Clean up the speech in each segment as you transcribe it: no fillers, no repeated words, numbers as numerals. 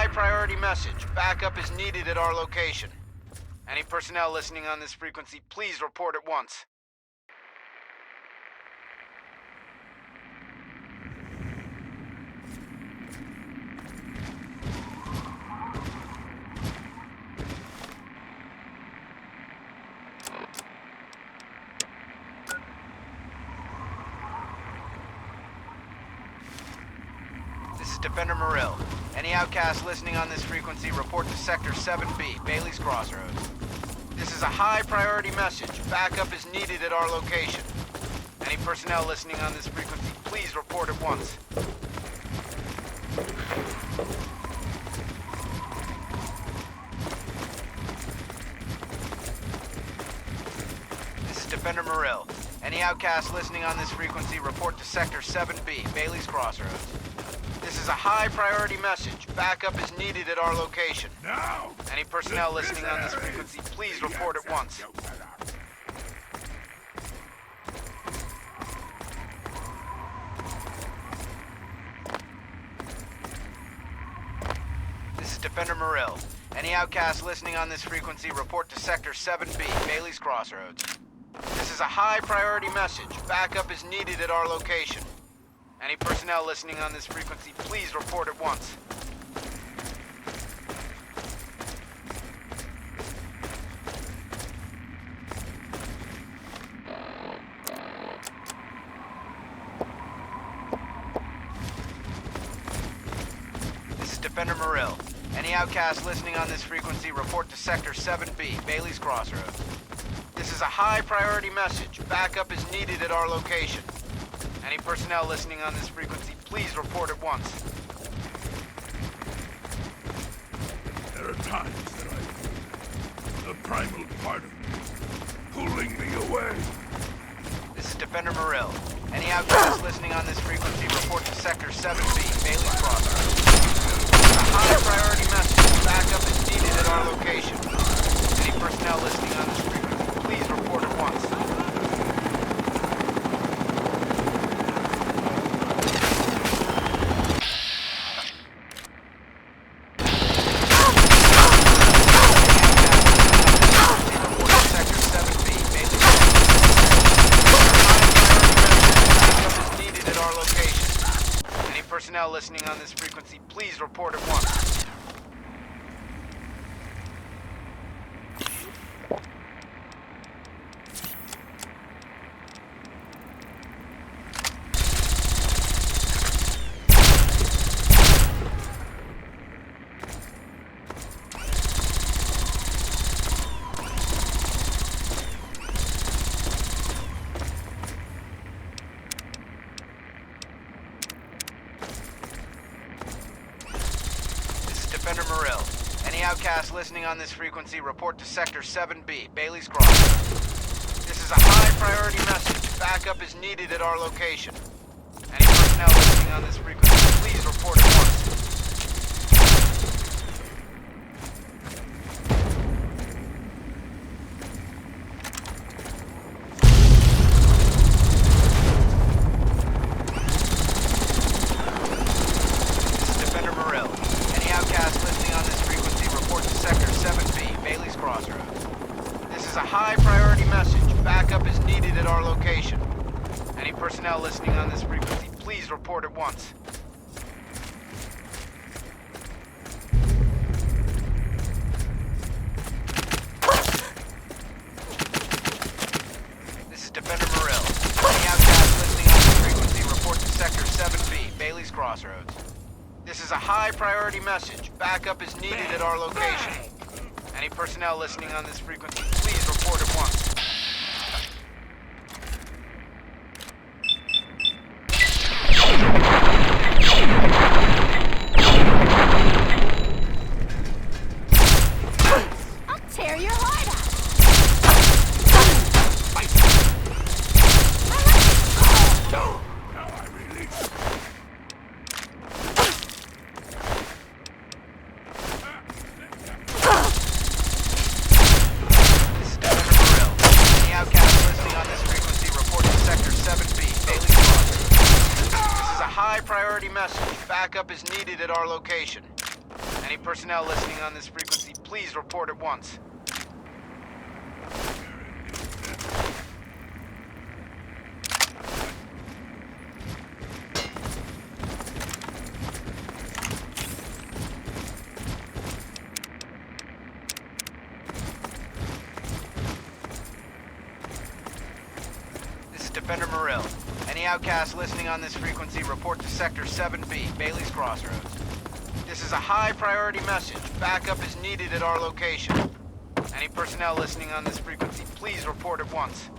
high priority message. Backup is needed at our location. Any personnel listening on this frequency, please report at once. Defender Morrill. Any outcasts listening on this frequency, report to Sector 7B, Bailey's Crossroads. This is a high priority message. Backup is needed at our location. Any personnel listening on this frequency, please report at once. This is Defender Morrill. Any outcasts listening on this frequency, report to Sector 7B, Bailey's Crossroads. This is a high priority message. Backup is needed at our location. Now! Any personnel listening on this frequency, please report at once. This is Defender Morrill. Any outcasts listening on this frequency, report to Sector 7B, Bailey's Crossroads. This is a high priority message. Backup is needed at our location. Any personnel listening on this frequency, please report at once. This is Defender Morrill. Any outcasts listening on this frequency, report to Sector 7B, Bailey's Crossroads. This is a high priority message. Backup is needed at our location. Any personnel listening on this frequency, please report at once. There are times that I feel the primal part of me pulling me away. This is Defender Morrill. Any outcasts listening on this frequency, report to Sector 7B, Bailey's Crossroads. This is a high priority message. Backup is needed at our location. Any personnel listening on this frequency, please report at once. Personnel listening on this frequency, please report at once. Defender Morrill. Any outcasts listening on this frequency, report to Sector 7B, Bailey's Crossroads. This is a high priority message. Backup is needed at our location. Any personnel listening on this frequency, please report at once. Personnel listening on this frequency, please report at once. This is Defender Morrill. Any outcasts listening on this frequency, report to Sector 7B, Bailey's Crossroads. This is a high priority message. Backup is needed at our location. Any personnel listening on this frequency, please report at once. Priority message. Backup is needed at our location. Any personnel listening on this frequency, please report at once. Defender Morrill. Any outcasts listening on this frequency, report to Sector 7B, Bailey's Crossroads. This is a high-priority message. Backup is needed at our location. Any personnel listening on this frequency, please report at once.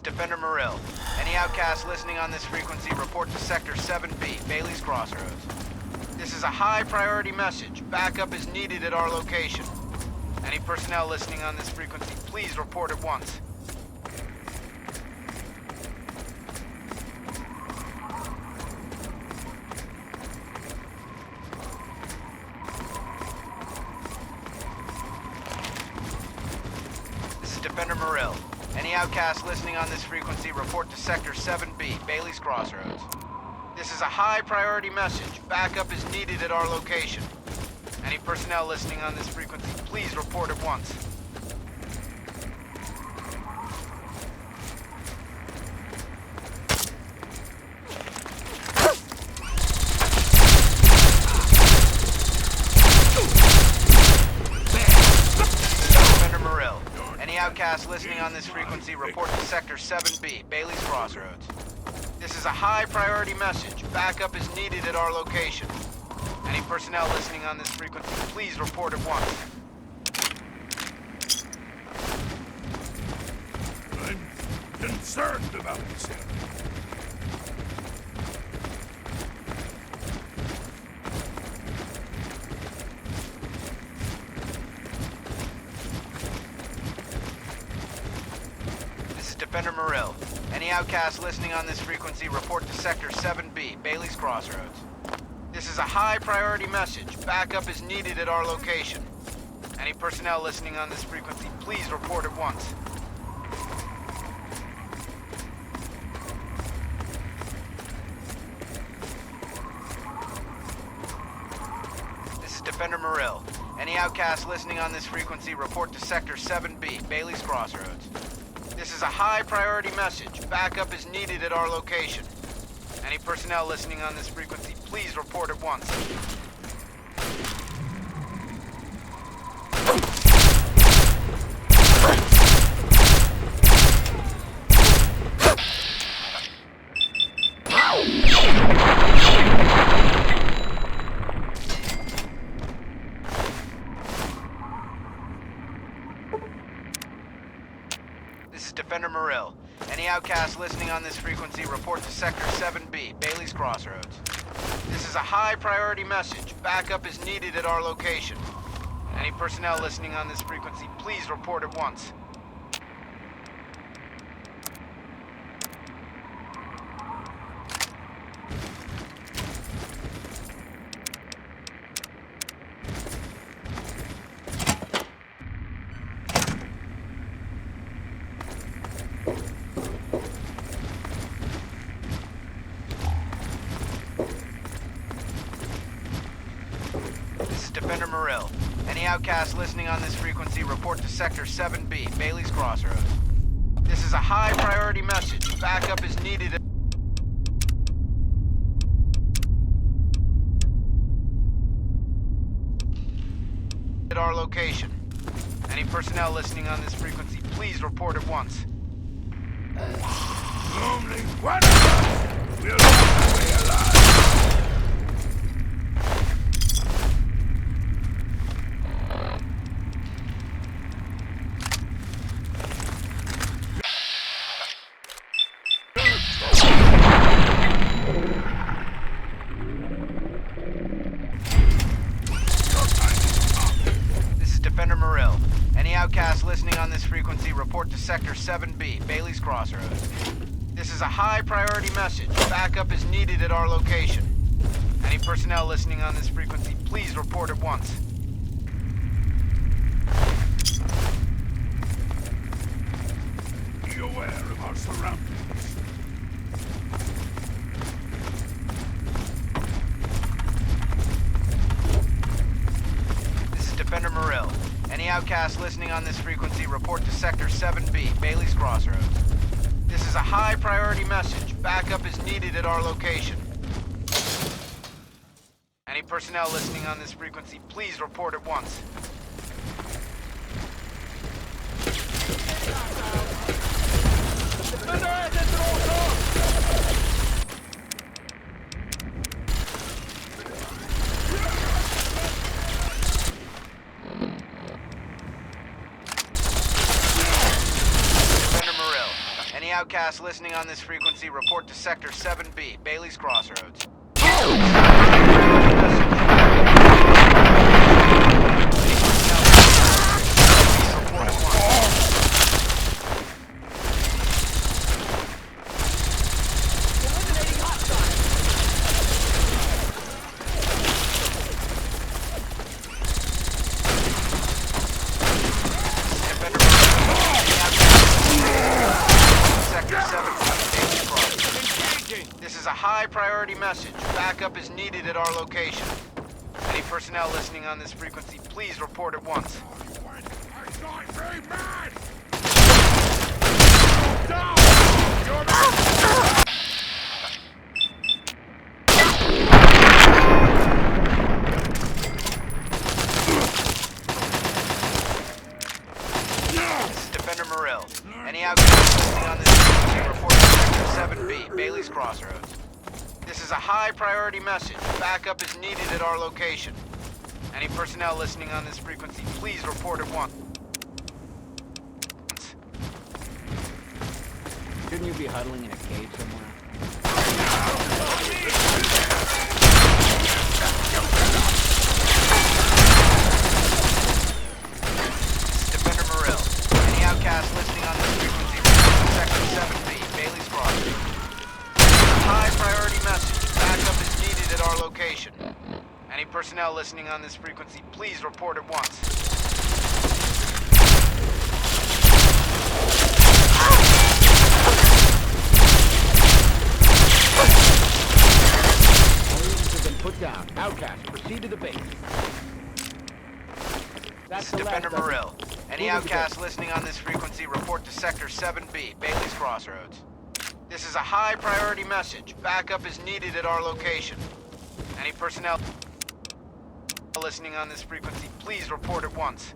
Defender Morrill. Any outcasts listening on this frequency, report to Sector 7B, Bailey's Crossroads. This is a high-priority message. Backup is needed at our location. Any personnel listening on this frequency, please report at once. This is Defender Morrill. Any outcasts listening on this frequency, report to Sector 7B, Bailey's Crossroads. This is a high-priority message. Backup is needed at our location. Any personnel listening on this frequency, please report at once. Outcasts listening on this frequency, report to Sector 7B, Bailey's Crossroads. This is a high-priority message. Backup is needed at our location. Any personnel listening on this frequency, please report at once. I'm concerned about this area. Defender Morrill. Any outcasts listening on this frequency, report to Sector 7B, Bailey's Crossroads. This is a high-priority message. Backup is needed at our location. Any personnel listening on this frequency, please report at once. This is Defender Morrill. Any outcasts listening on this frequency, report to Sector 7B, Bailey's Crossroads. This is a high-priority message. Backup is needed at our location. Any personnel listening on this frequency, please report at once. This is Defender Morrill. Any outcasts listening on this frequency, report to Sector 7B, Bailey's Crossroads. This is a high-priority message. Backup is needed at our location. Any personnel listening on this frequency, please report at once. Defender Morrill. Any outcasts listening on this frequency, report to Sector 7B, Bailey's Crossroads. This is a high-priority message. Backup is needed at our location. Any personnel listening on this frequency, please report at once. Only one of us will be alive. Sector 7B, Bailey's Crossroads. This is a high priority message. Backup is needed at our location. Any personnel listening on this frequency, please report at once. Be aware of our surroundings. This is Defender Morrill. Any outcasts listening on this frequency, report to Sector 7B, Bailey's Crossroads. This is a high priority message. Backup is needed at our location. Any personnel listening on this frequency, please report at once. Any outcasts listening on this frequency, report to Sector 7B, Bailey's Crossroads. Priority message. Backup is needed at our location. Any personnel listening on this frequency, please report at once. This is Defender Morrill. Any outcasts listening on this frequency, report to Sector 7B, Bailey's Crossroads. This is a high priority message. Backup is needed at our location. Any personnel listening on this frequency, please report at once. Shouldn't you be huddling in a cave somewhere? This is Defender Morrill. Any outcasts listening on this frequency, report to Sector 7B, Bailey's Crossroads. High priority message. Backup is needed at our location. Any personnel listening on this frequency, please report at once. Marines have been put down. Outcast, proceed to the base. This is Defender Morrill. Any outcasts listening on this frequency, report to Sector 7B, Bailey's Crossroads. This is a high priority message. Backup is needed at our location. Any personnel listening on this frequency, please report at once.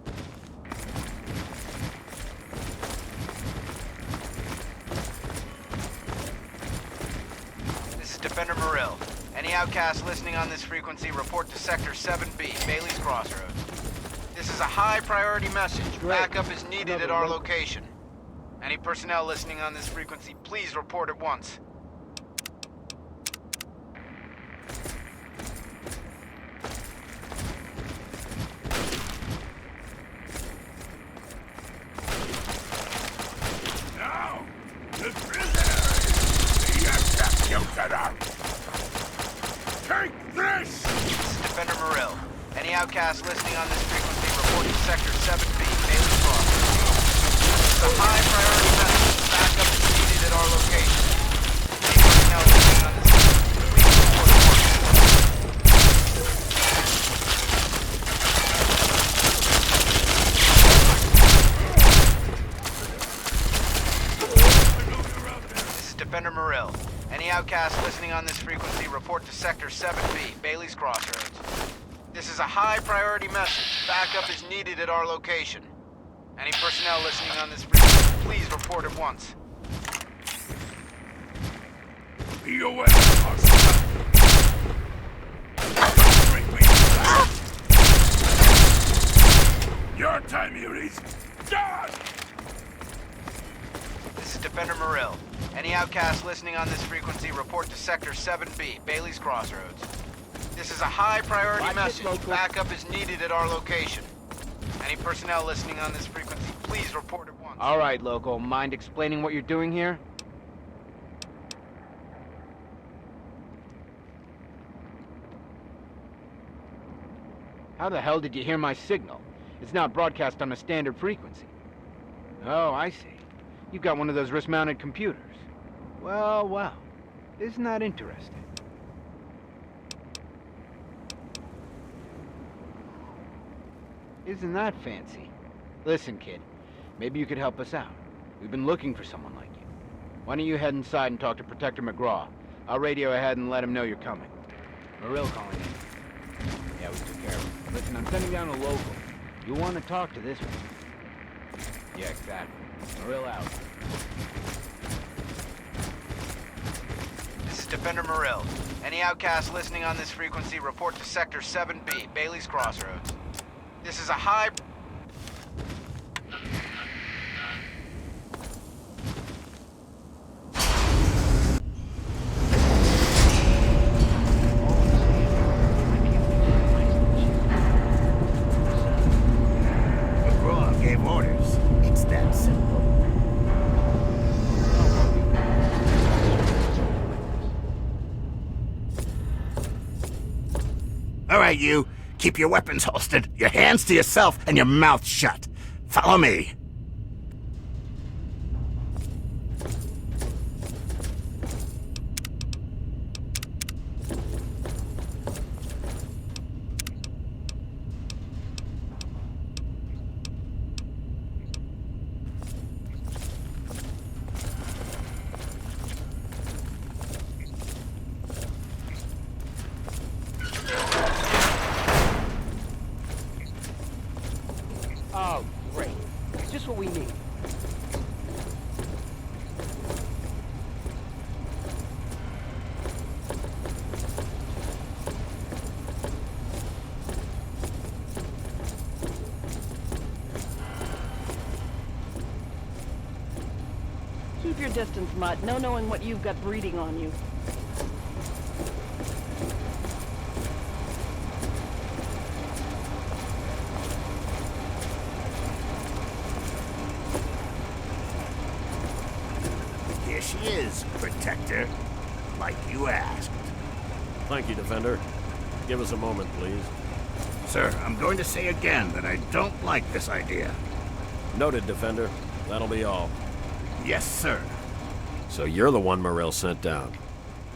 This is Defender Morrill. Any outcasts listening on this frequency, report to Sector 7B, Bailey's Crossroads. This is a high priority message. Backup is needed at our location. Any personnel listening on this frequency, please report at once. Now, the prisoners, the executioner. Take this! This is Defender Morrill. Any outcasts listening on this frequency, report to Sector 7B, Bailey's Crossroads. This is a high priority message. Backup is needed at our location. Any personnel listening on this frequency, please report at once. This is Defender Morrill. Any outcasts listening on this frequency, report to Sector 7B, Bailey's Crossroads. This is a high priority message. Backup is needed at our location. Any personnel listening on this frequency, please report at once. Be aware of our surroundings. Bring me back. Your time here is done! This is Defender Morrill. Any outcasts listening on this frequency, report to Sector 7B, Bailey's Crossroads. This is a high priority message. Backup is needed at our location. Any personnel listening on this frequency, please report at once. All right, local. Mind explaining what you're doing here? How the hell did you hear my signal? It's not broadcast on a standard frequency. Oh, I see. You've got one of those wrist-mounted computers. Well, well. Isn't that interesting? Isn't that fancy? Listen, kid. Maybe you could help us out. We've been looking for someone like you. Why don't you head inside and talk to Protector McGraw? I'll radio ahead and let him know you're coming. Morrill calling in. Yeah, we took care of him. Listen, I'm sending down a local. You'll want to talk to this one. Yeah, exactly. Morrill out. This is Defender Morrill. Any outcasts listening on this frequency, report to Sector 7B, Bailey's Crossroads. This is a high... McGraw gave orders. It's that simple. All right, you. Keep your weapons holstered, your hands to yourself, and your mouth shut. Follow me. Oh, great. Just what we need. Keep your distance, Mutt. No knowing what you've got breeding on you. Here she is, Protector. Like you asked. Thank you, Defender. Give us a moment, please. Sir, I'm going to say again that I don't like this idea. Noted, Defender. That'll be all. Yes, sir. So you're the one Morrill sent down.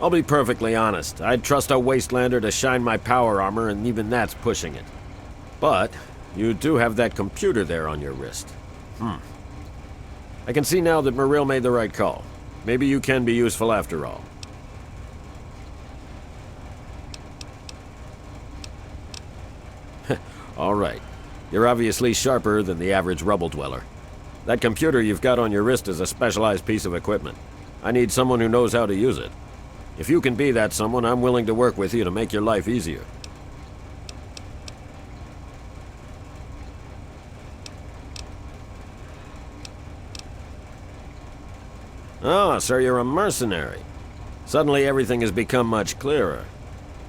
I'll be perfectly honest. I'd trust a Wastelander to shine my power armor, and even that's pushing it. But you do have that computer there on your wrist. I can see now that Morrill made the right call. Maybe you can be useful after all. All right. You're obviously sharper than the average rubble dweller. That computer you've got on your wrist is a specialized piece of equipment. I need someone who knows how to use it. If you can be that someone, I'm willing to work with you to make your life easier. Oh, so you're a mercenary. Suddenly everything has become much clearer.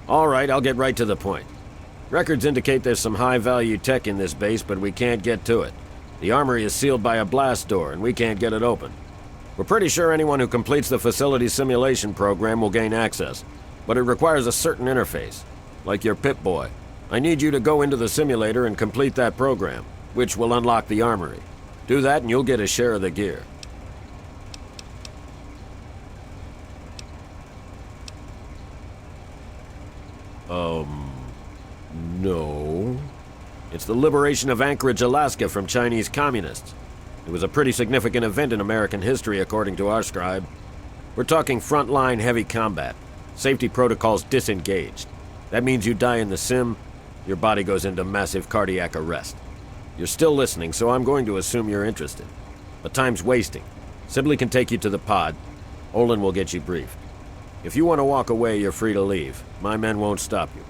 All right, I'll get right to the point. Records indicate there's some high-value tech in this base, but we can't get to it. The armory is sealed by a blast door, and we can't get it open. We're pretty sure anyone who completes the facility simulation program will gain access, but it requires a certain interface, like your Pip-Boy. I need you to go into the simulator and complete that program, which will unlock the armory. Do that and you'll get a share of the gear. No. It's the liberation of Anchorage, Alaska from Chinese communists. It was a pretty significant event in American history, according to our scribe. We're talking frontline heavy combat. Safety protocols disengaged. That means you die in the sim, your body goes into massive cardiac arrest. You're still listening, so I'm going to assume you're interested. But time's wasting. Sibley can take you to the pod. Olin will get you briefed. If you want to walk away, you're free to leave. My men won't stop you.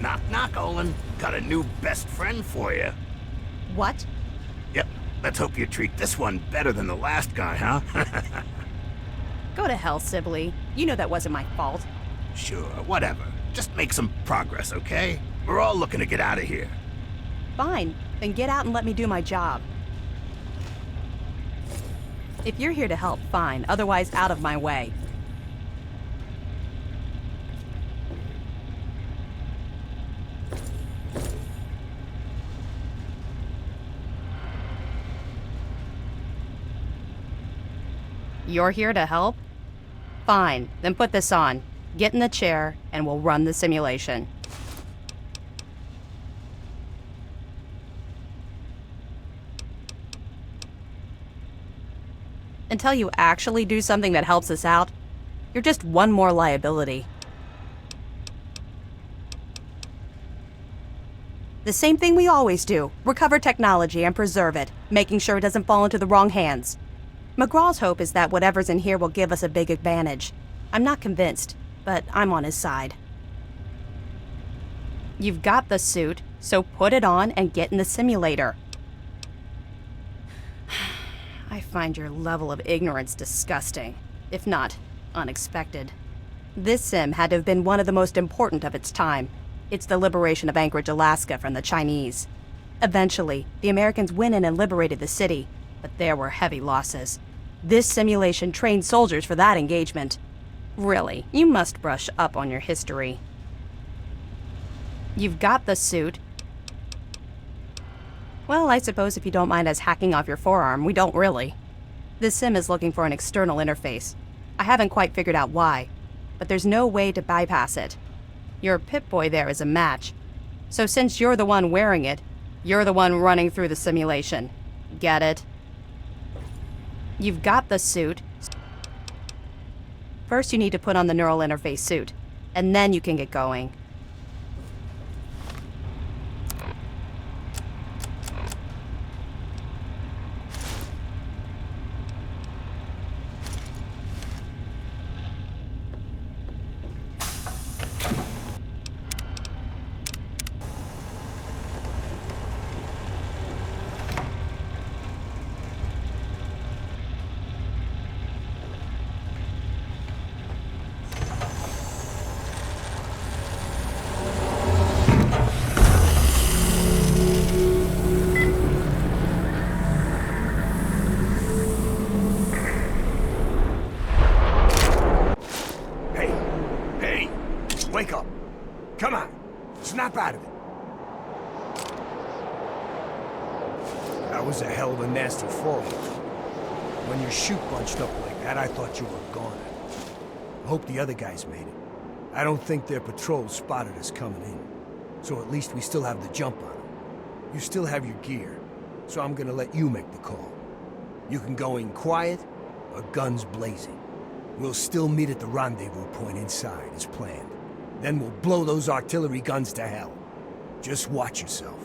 Knock, knock, Olin. Got a new best friend for you. What? Yep, let's hope you treat this one better than the last guy, huh? Go to hell, Sibley. You know that wasn't my fault. Sure, whatever. Just make some progress, okay? We're all looking to get out of here. Fine, then get out and let me do my job. If you're here to help, fine. Otherwise, out of my way. You're here to help? Fine, then put this on. Get in the chair, and we'll run the simulation. Until you actually do something that helps us out, you're just one more liability. The same thing we always do. Recover technology and preserve it, making sure it doesn't fall into the wrong hands. McGraw's hope is that whatever's in here will give us a big advantage. I'm not convinced, but I'm on his side. You've got the suit, so put it on and get in the simulator. I find your level of ignorance disgusting, if not unexpected. This sim had to have been one of the most important of its time. It's the liberation of Anchorage, Alaska from the Chinese. Eventually, the Americans went in and liberated the city, but there were heavy losses. This simulation trained soldiers for that engagement. Really, you must brush up on your history. You've got the suit. Well, I suppose if you don't mind us hacking off your forearm, we don't really. This sim is looking for an external interface. I haven't quite figured out why, but there's no way to bypass it. Your Pip-Boy there is a match. So since you're the one wearing it, you're the one running through the simulation. Get it? You've got the suit. First you need to put on the neural interface suit, and then you can get going. Wake up. Come on. Snap out of it. That was a hell of a nasty fall. When your chute bunched up like that, I thought you were gone. I hope the other guys made it. I don't think their patrol spotted us coming in. So at least we still have the jump on them. You still have your gear, so I'm gonna let you make the call. You can go in quiet or guns blazing. We'll still meet at the rendezvous point inside, as planned. Then we'll blow those artillery guns to hell. Just watch yourself.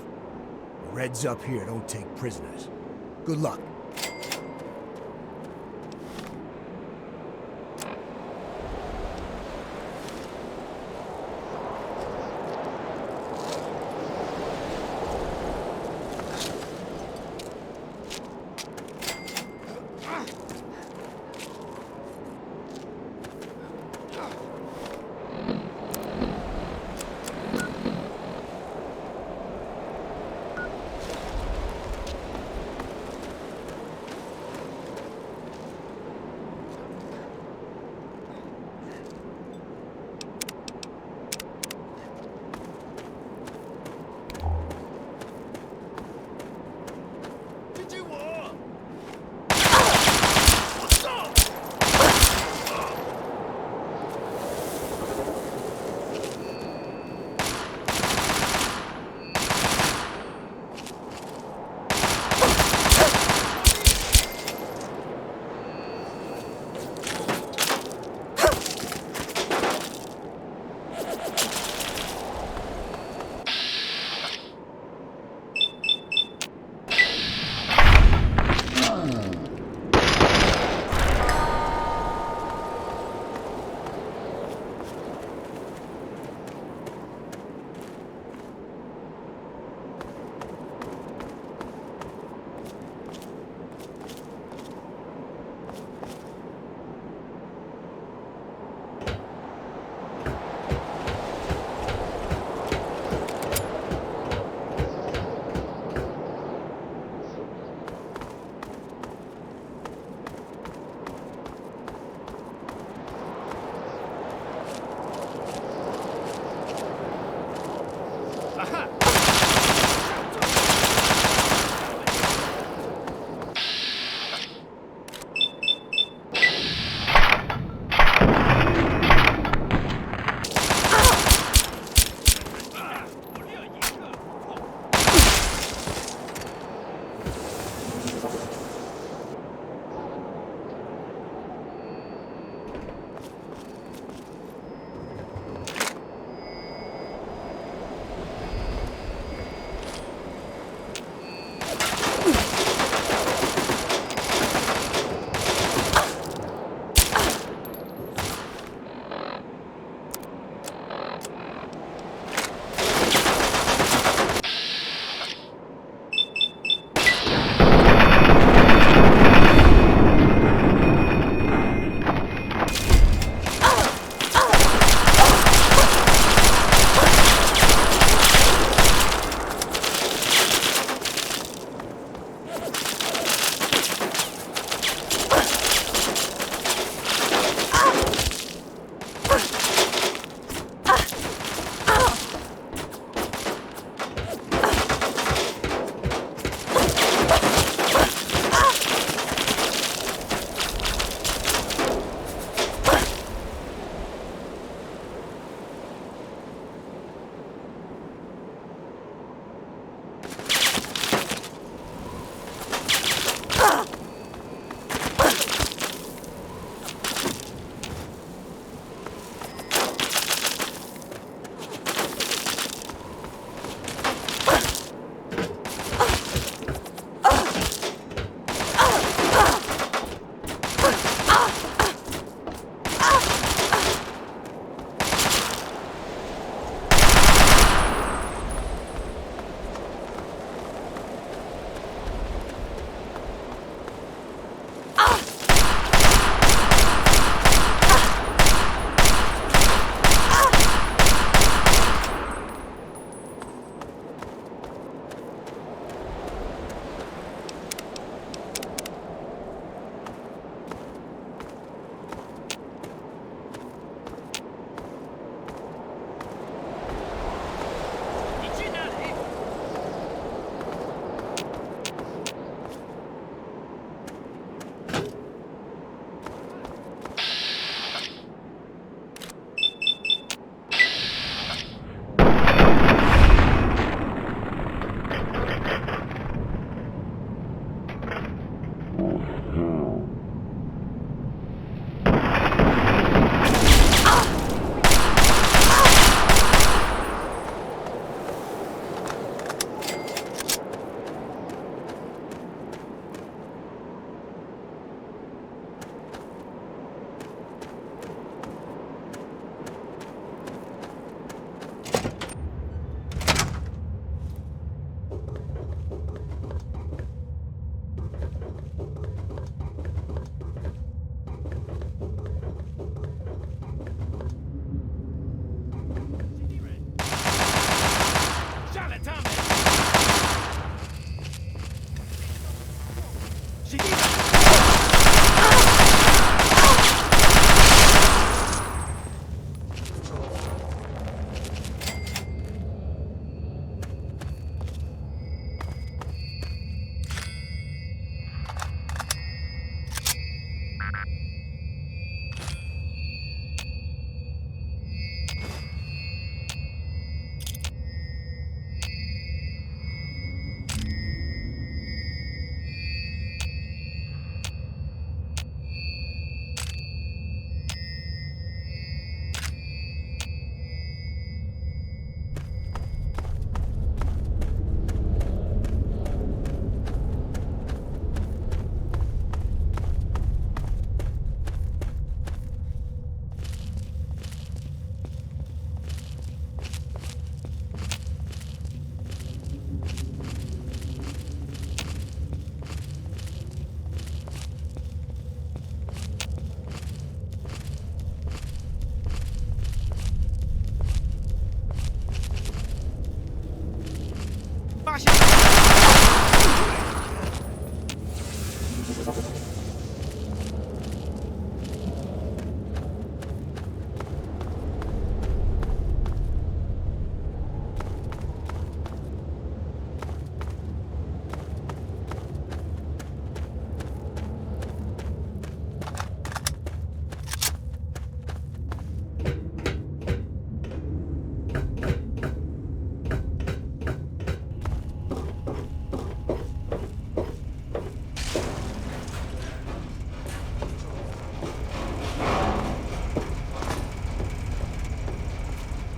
The Reds up here don't take prisoners. Good luck.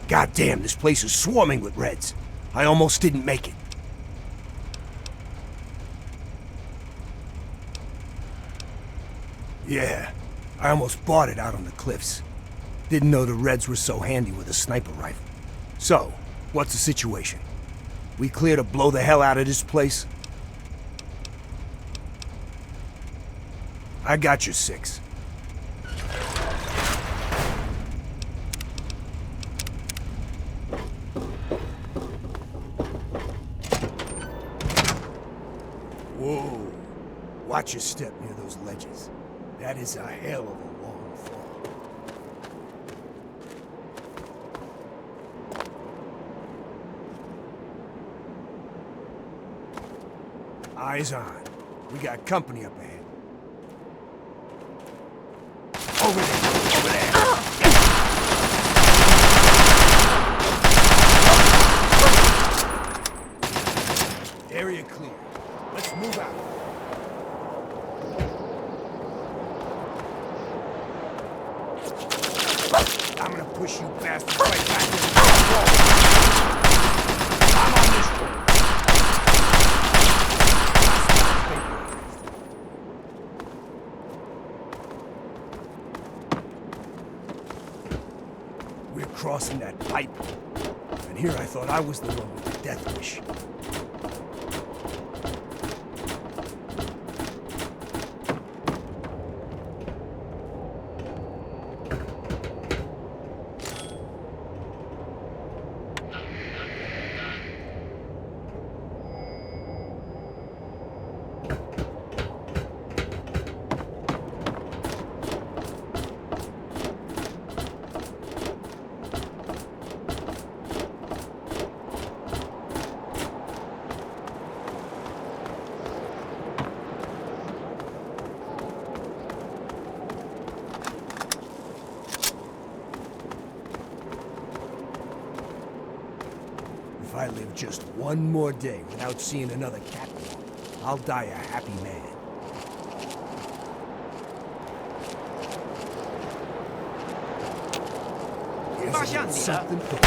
God damn, this place is swarming with Reds. I almost didn't make it. Yeah, I almost bought it out on the cliffs. Didn't know the Reds were so handy with a sniper rifle. So, what's the situation? We clear to blow the hell out of this place? I got your 6. Whoa. Watch your step near those ledges. That is a hell of a long fall. Eyes on. We got company up ahead. Over there! Over there! Area clear. Let's move out. I'm gonna push you bastards right back into the wall. I'm on this one. We're crossing that pipe. And here I thought I was the one with the death wish. If I live just one more day without seeing another catwalk, I'll die a happy man. Here's a little something for...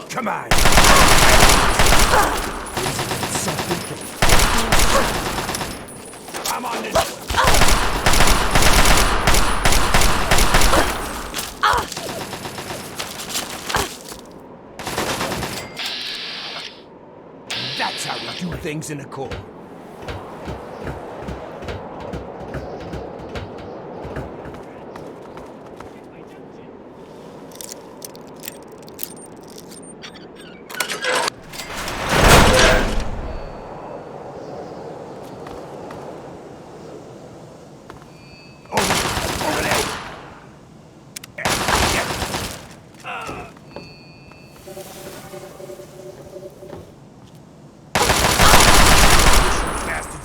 Come on! I'm on this one. That's how we do things in the Corps.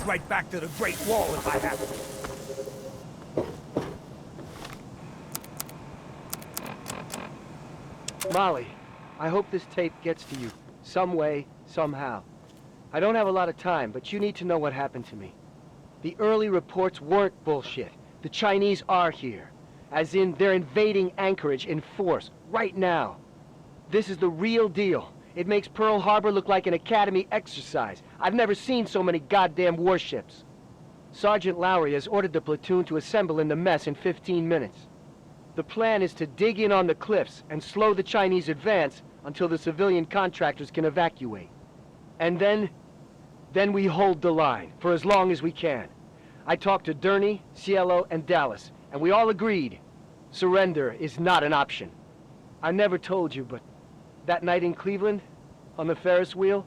Right back to the Great Wall if I have to. Molly, I hope this tape gets to you. Some way, somehow. I don't have a lot of time, but you need to know what happened to me. The early reports weren't bullshit. The Chinese are here. As in, they're invading Anchorage in force, right now. This is the real deal. It makes Pearl Harbor look like an Academy exercise. I've never seen so many goddamn warships. Sergeant Lowry has ordered the platoon to assemble in the mess in 15 minutes. The plan is to dig in on the cliffs and slow the Chinese advance until the civilian contractors can evacuate. And then we hold the line for as long as we can. I talked to Durney, Cielo, and Dallas, and we all agreed surrender is not an option. I never told you, but that night in Cleveland, on the Ferris wheel,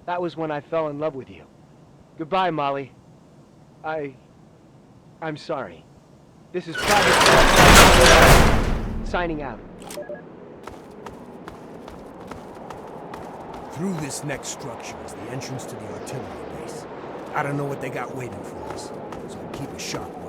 that was when I fell in love with you. Goodbye, Molly. I'm sorry. This is Private signing out. Through this next structure is the entrance to the artillery base. I don't know what they got waiting for us, so keep a sharp watch.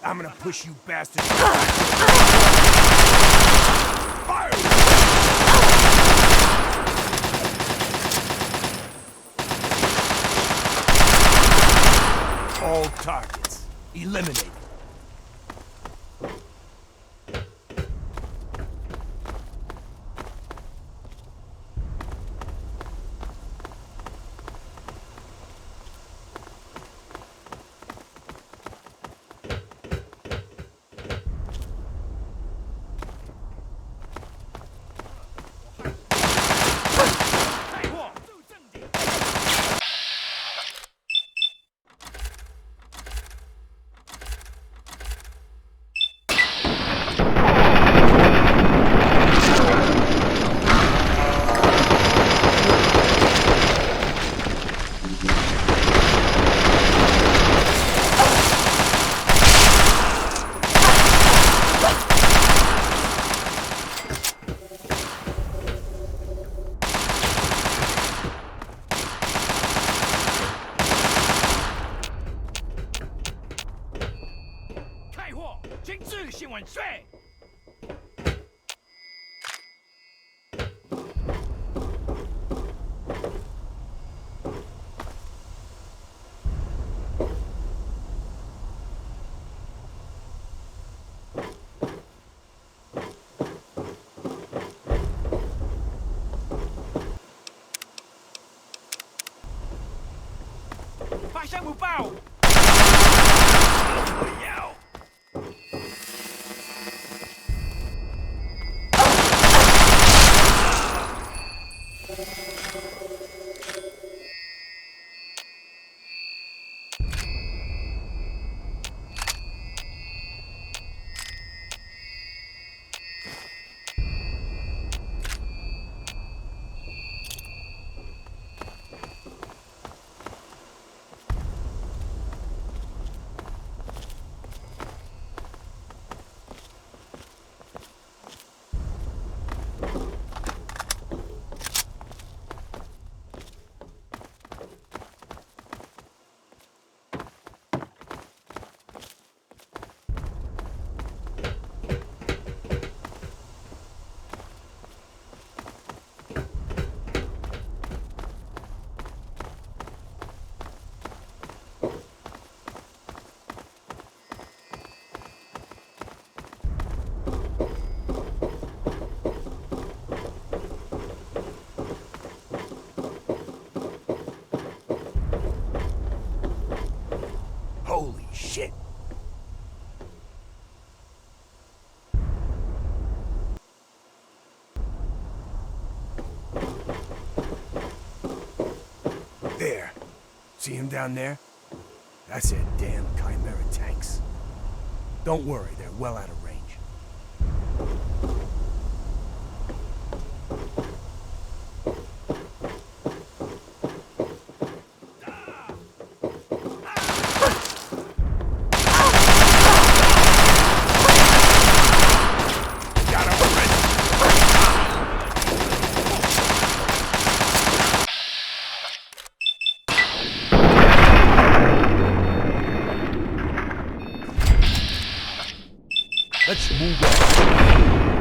I'm gonna push you bastards. Fire! All targets eliminated. Holy shit. There. See him down there? That's their damn Chimera tanks. Don't worry, they're well out of range. Let's move on.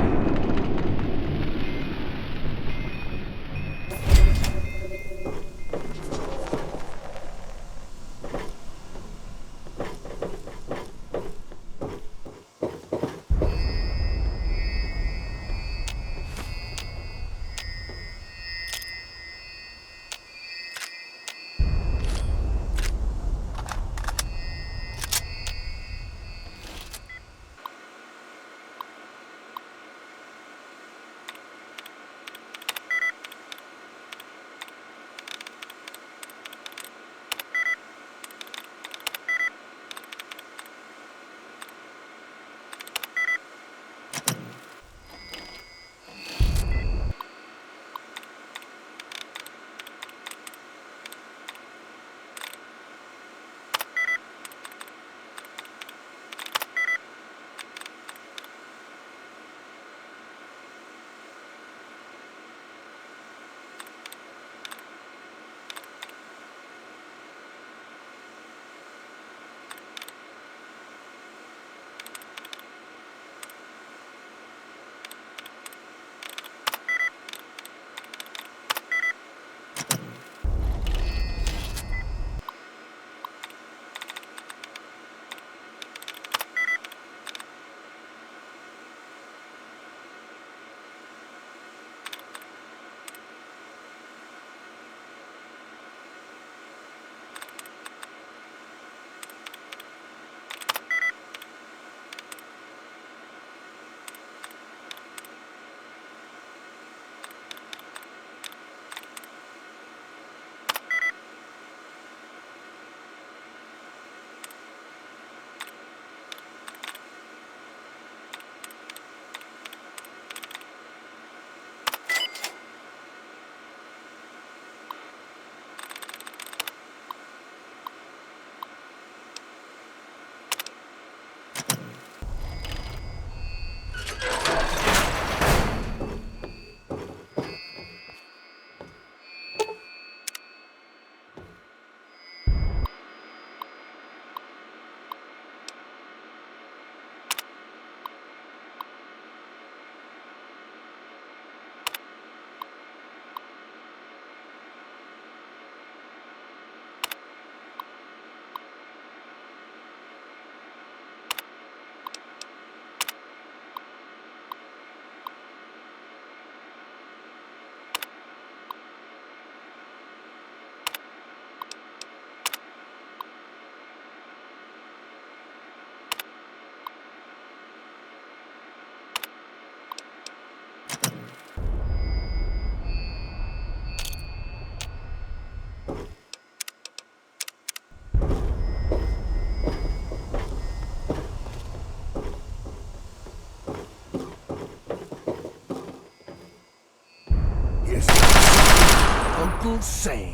Uncle Sam.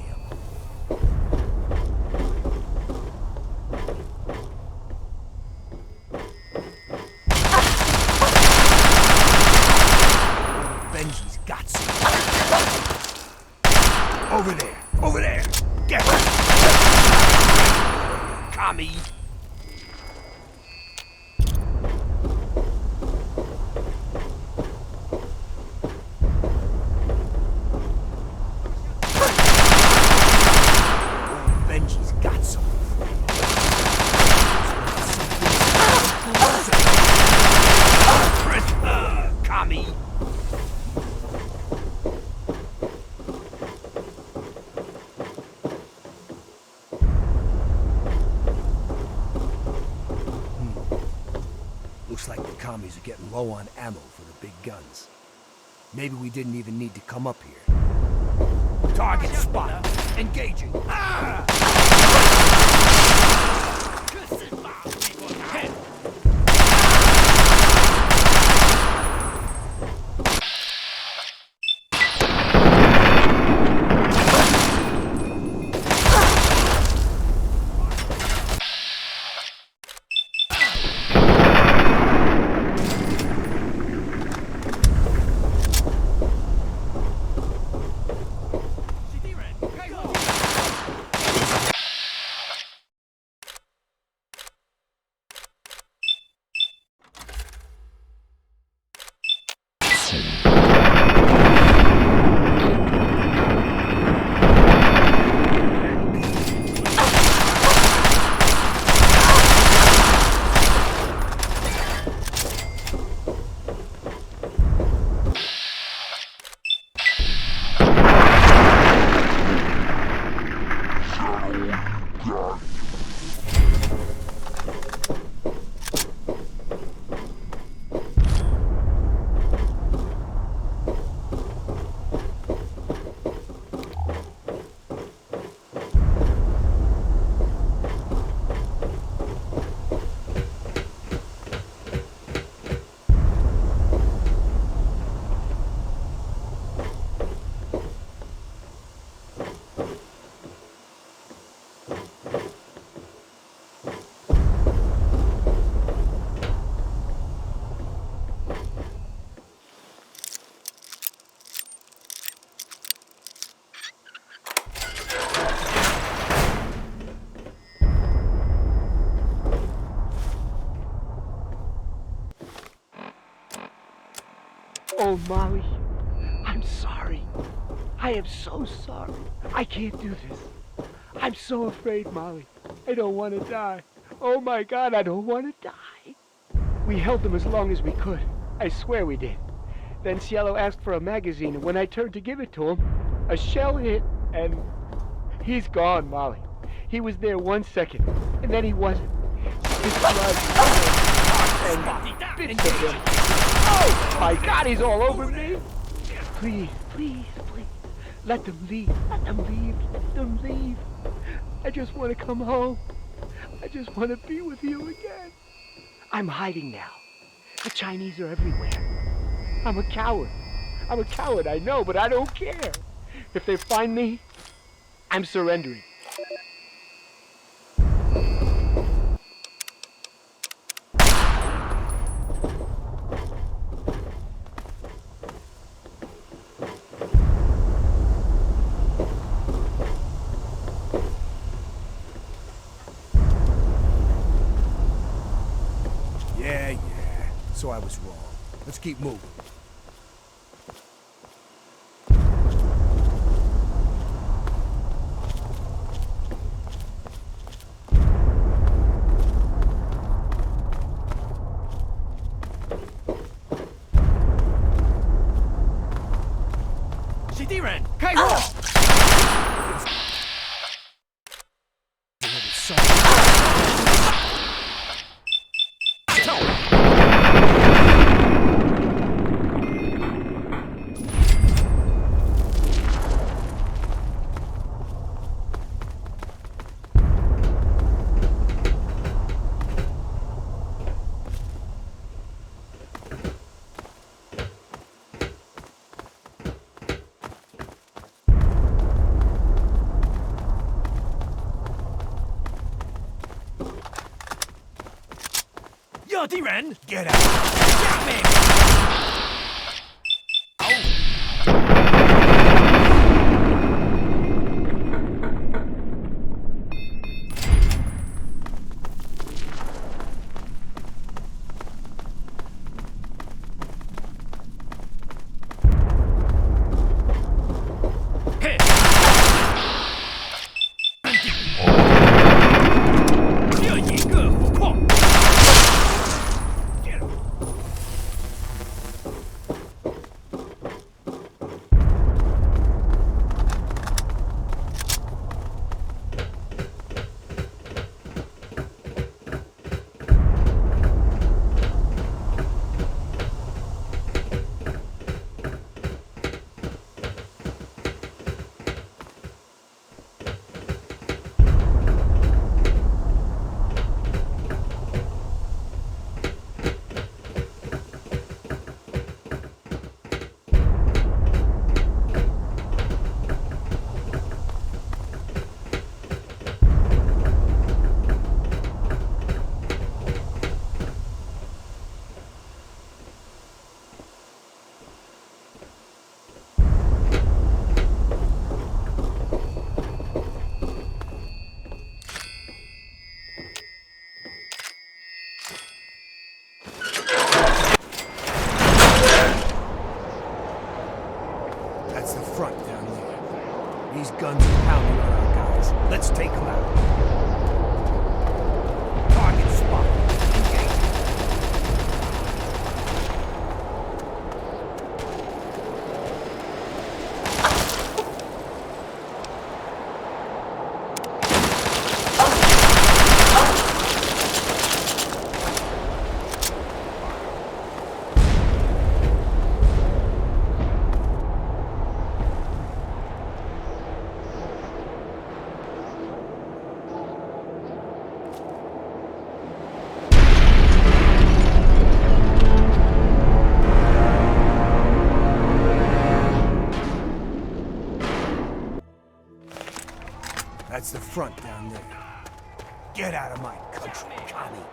Benji's got some. Over there. Over there. Get her. Commie. Benji's got some. Commie. Looks like the commies are getting low on ammo for the big guns. Maybe we didn't even need to come up here. Target spotted. Engaging. Ah! Oh, Molly, I'm sorry. I am so sorry. I can't do this. I'm so afraid, Molly. I don't want to die. Oh my God, I don't want to die. We held them as long as we could. I swear we did. Then Cielo asked for a magazine, and when I turned to give it to him, a shell hit, and he's gone, Molly. He was there 1 second, and then he wasn't. His blood and bits of him. Oh my God, he's all over me. Please, please, please. Let them leave. Let them leave. Let them leave. I just want to come home. I just want to be with you again. I'm hiding now. The Chinese are everywhere. I'm a coward. I'm a coward, I know, but I don't care. If they find me, I'm surrendering. So I was wrong. Let's keep moving. Dirty Ren! Get out! Get me! That's the front down there. These guns are pounding on our guys. Let's take them out. Target spot. Engage. That's the front down there. Get out of my country, Connie.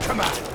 Come on!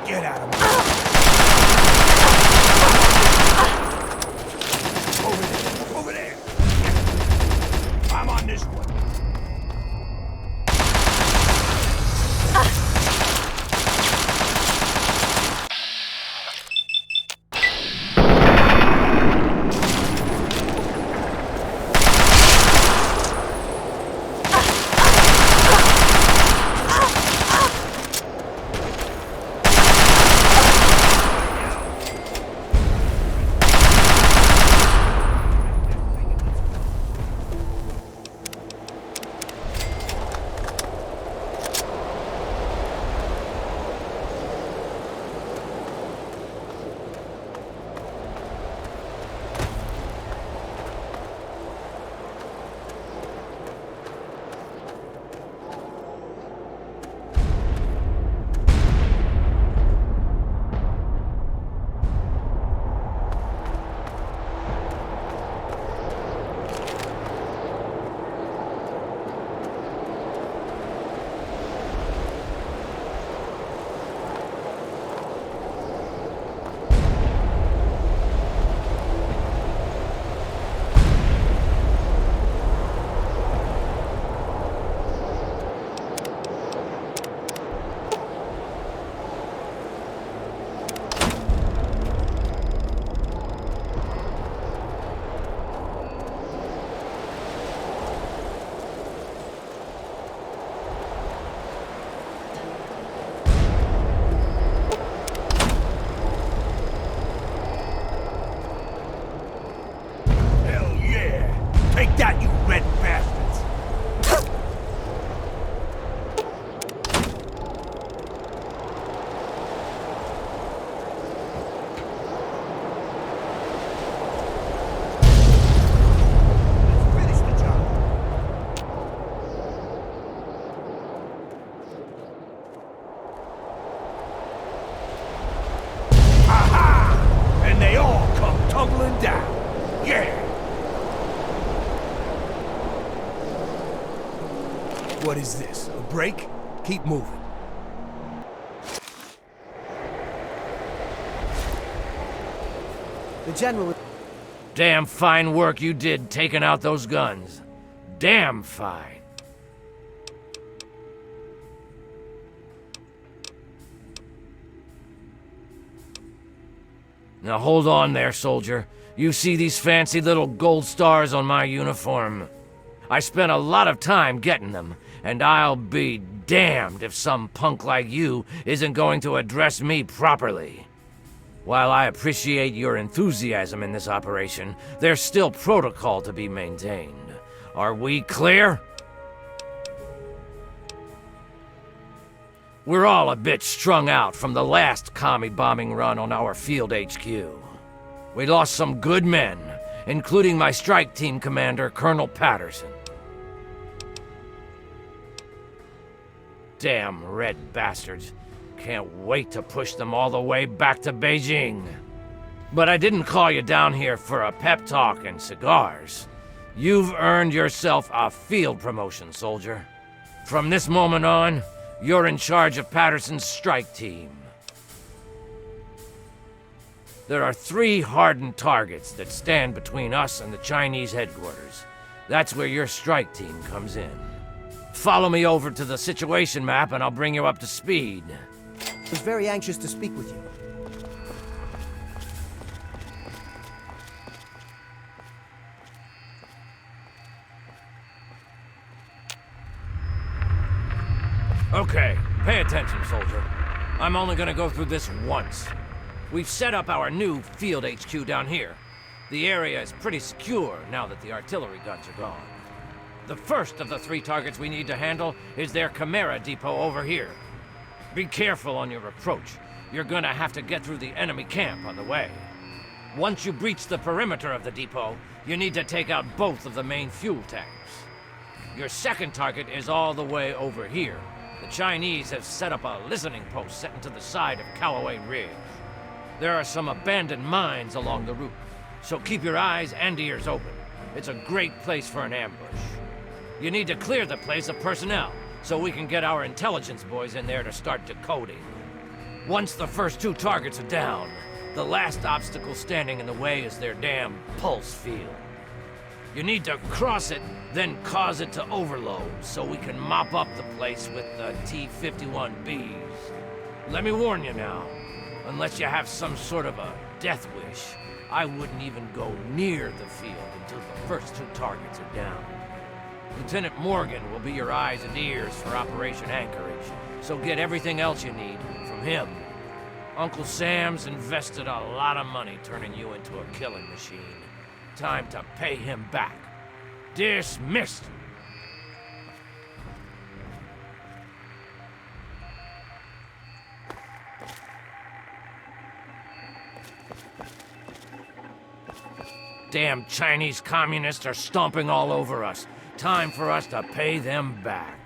Get out of my... Over there! I'm on this one. and they all come tumbling down. Yeah! What is this, a break? Keep moving. The General... Damn fine work you did taking out those guns. Damn fine. Now hold on there, soldier. You see these fancy little gold stars on my uniform? I spent a lot of time getting them, and I'll be damned if some punk like you isn't going to address me properly. While I appreciate your enthusiasm in this operation, there's still protocol to be maintained. Are we clear? We're all a bit strung out from the last commie bombing run on our field HQ. We lost some good men, including my strike team commander, Colonel Patterson. Damn red bastards. Can't wait to push them all the way back to Beijing. But I didn't call you down here for a pep talk and cigars. You've earned yourself a field promotion, soldier. From this moment on, you're in charge of Patterson's strike team. There are 3 hardened targets that stand between us and the Chinese headquarters. That's where your strike team comes in. Follow me over to the situation map and I'll bring you up to speed. I was very anxious to speak with you. Okay, pay attention, soldier. I'm only gonna go through this once. We've set up our new field HQ down here. The area is pretty secure now that the artillery guns are gone. The first of the 3 targets we need to handle is their Chimera depot over here. Be careful on your approach. You're gonna have to get through the enemy camp on the way. Once you breach the perimeter of the depot, you need to take out both of the main fuel tanks. Your second target is all the way over here. The Chinese have set up a listening post set into the side of Callaway Ridge. There are some abandoned mines along the route, so keep your eyes and ears open. It's a great place for an ambush. You need to clear the place of personnel, so we can get our intelligence boys in there to start decoding. Once the first 2 targets are down, the last obstacle standing in the way is their damn pulse field. You need to cross it, then cause it to overload, so we can mop up the place with the T-51Bs. Let me warn you now, unless you have some sort of a death wish, I wouldn't even go near the field until the first 2 targets are down. Lieutenant Morgan will be your eyes and ears for Operation Anchorage, so get everything else you need from him. Uncle Sam's invested a lot of money turning you into a killing machine. Time to pay him back. Dismissed! Damn Chinese communists are stomping all over us. Time for us to pay them back.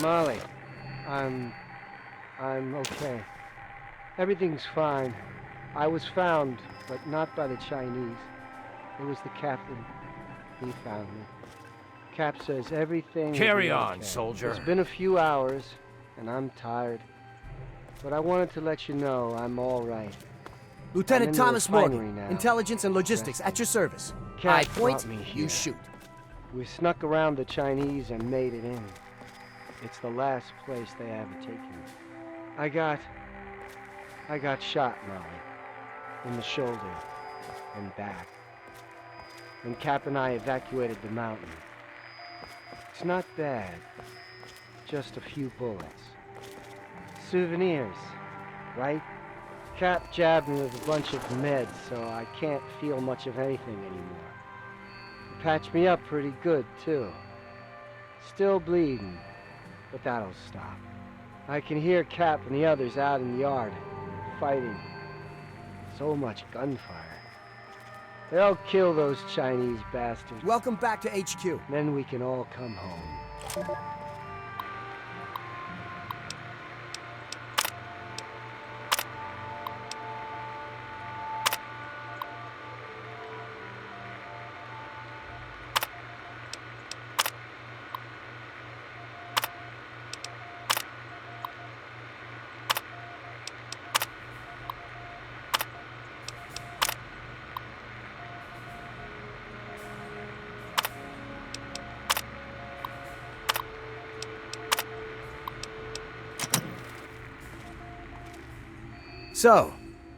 Molly, I'm okay. Everything's fine. I was found, but not by the Chinese. It was the captain. He found me. Cap says everything... Carry on, okay. soldier. It's been a few hours, and I'm tired. But I wanted to let you know I'm all right. Lieutenant Thomas Morgan, now. Intelligence and Logistics, at your service. I point, you shoot. We snuck around the Chinese and made it in. It's the last place they ever taken me. I got shot, Molly. In the shoulder and back. And Cap and I evacuated the mountain. It's not bad. Just a few bullets. Souvenirs, right? Cap jabbed me with a bunch of meds, so I can't feel much of anything anymore. He patched me up pretty good, too. Still bleeding, but that'll stop. I can hear Cap and the others out in the yard, fighting. So much gunfire. They'll kill those Chinese bastards. Welcome back to HQ. Then we can all come home. So,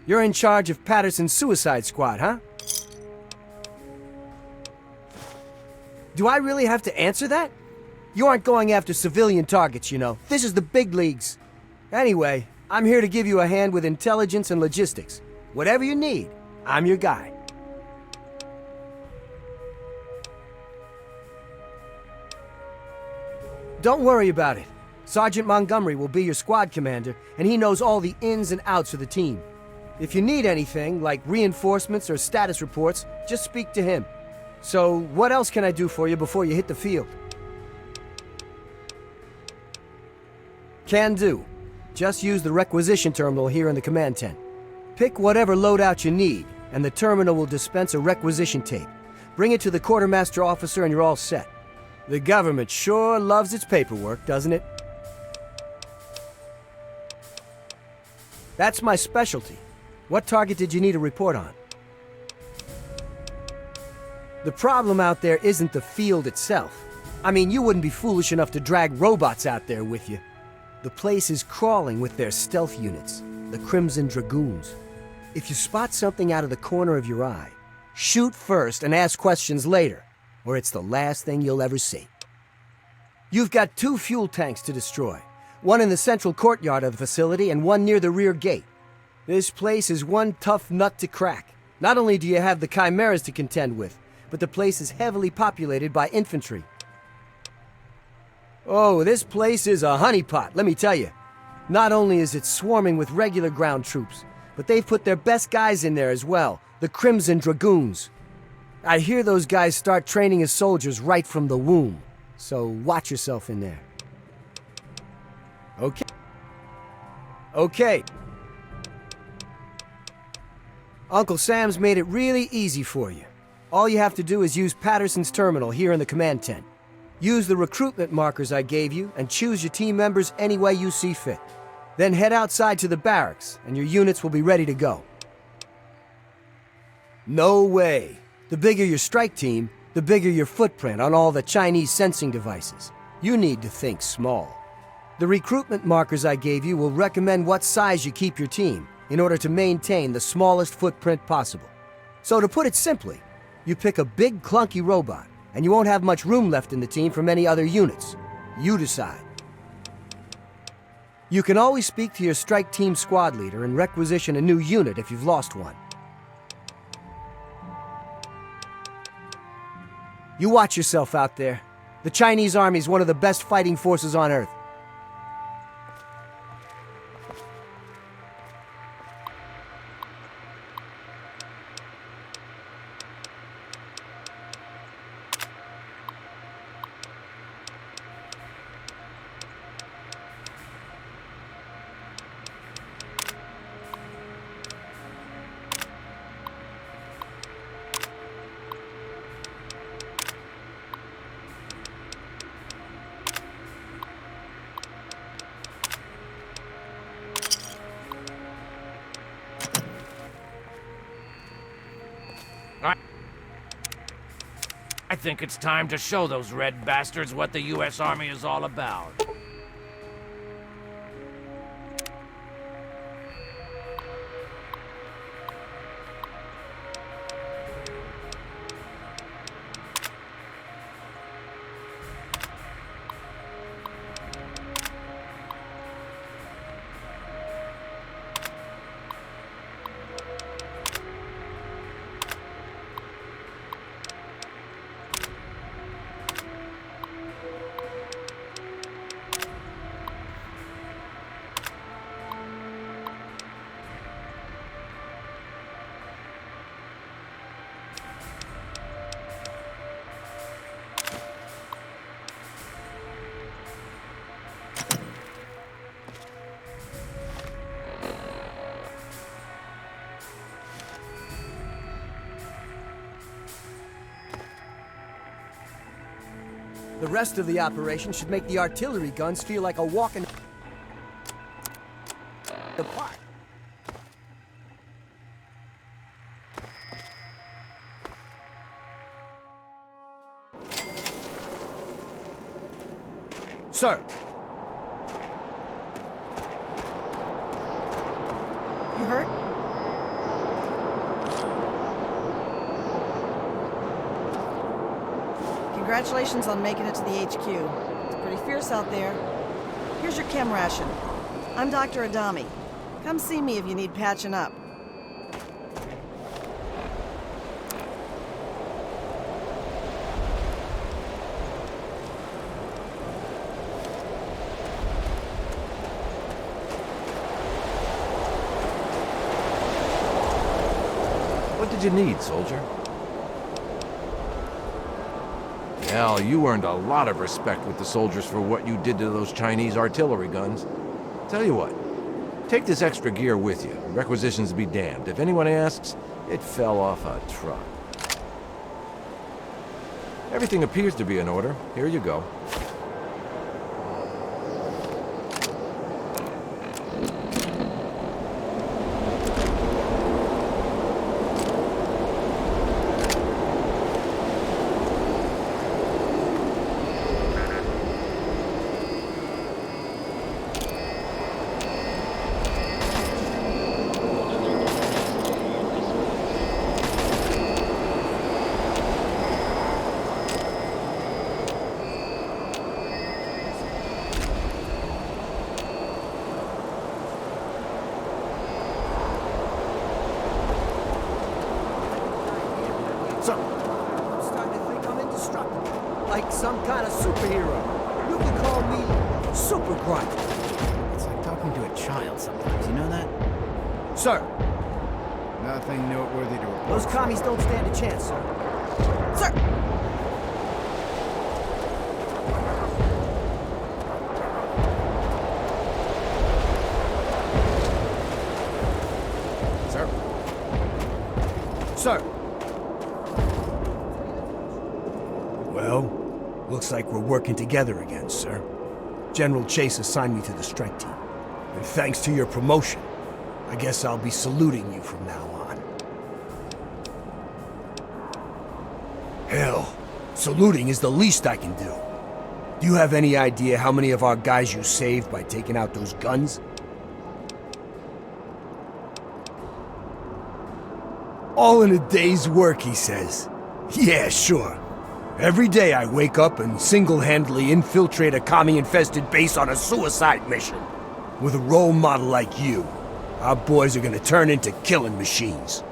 you're in charge of Patterson's suicide squad, huh? Do I really have to answer that? You aren't going after civilian targets, you know. This is the big leagues. Anyway, I'm here to give you a hand with intelligence and logistics. Whatever you need, I'm your guy. Don't worry about it. Sergeant Montgomery will be your squad commander, and he knows all the ins and outs of the team. If you need anything, like reinforcements or status reports, just speak to him. So, what else can I do for you before you hit the field? Can do. Just use the requisition terminal here in the command tent. Pick whatever loadout you need, and the terminal will dispense a requisition tape. Bring it to the quartermaster officer and you're all set. The government sure loves its paperwork, doesn't it? That's my specialty. What target did you need a report on? The problem out there isn't the field itself. I mean, you wouldn't be foolish enough to drag robots out there with you. The place is crawling with their stealth units, the Crimson Dragoons. If you spot something out of the corner of your eye, shoot first and ask questions later, or it's the last thing you'll ever see. You've got 2 fuel tanks to destroy, one in the central courtyard of the facility and one near the rear gate. This place is one tough nut to crack. Not only do you have the chimeras to contend with, but the place is heavily populated by infantry. Oh, this place is a honeypot, let me tell you. Not only is it swarming with regular ground troops, but they've put their best guys in there as well, the Crimson Dragoons. I hear those guys start training as soldiers right from the womb, so watch yourself in there. Okay. Uncle Sam's made it really easy for you. All you have to do is use Patterson's terminal here in the command tent. Use the recruitment markers I gave you and choose your team members any way you see fit. Then head outside to the barracks and your units will be ready to go. No way. The bigger your strike team, the bigger your footprint on all the Chinese sensing devices. You need to think small. The recruitment markers I gave you will recommend what size you keep your team in order to maintain the smallest footprint possible. So to put it simply, you pick a big clunky robot, and you won't have much room left in the team from any other units. You decide. You can always speak to your strike team squad leader and requisition a new unit if you've lost one. You watch yourself out there. The Chinese army is one of the best fighting forces on Earth. I think it's time to show those red bastards what the U.S. Army is all about. The rest of the operation should make the artillery guns feel like a walk in the park. Sir. hurt? Congratulations on making it to the HQ. It's pretty fierce out there. Here's your chem ration. I'm Dr. Adami. Come see me if you need patching up. What did you need, soldier? Hell, you earned a lot of respect with the soldiers for what you did to those Chinese artillery guns. Tell you what, take this extra gear with you. Requisitions be damned. If anyone asks, it fell off a truck. Everything appears to be in order. Here you go. I'm starting to think I'm indestructible. Like some kind of superhero. You can call me Super Grunt. It's like talking to a child sometimes, you know that? Sir, Nothing noteworthy to report. those commies don't stand a chance, sir. Sir! Sir. Well, looks like we're working together again, sir. General Chase assigned me to the strike team. And thanks to your promotion, I guess I'll be saluting you from now on. Hell, saluting is the least I can do. Do you have any idea how many of our guys you saved by taking out those guns? All in a day's work, he says. Yeah, sure. Every day I wake up and single-handedly infiltrate a commie-infested base on a suicide mission. With a role model like you, our boys are gonna turn into killing machines.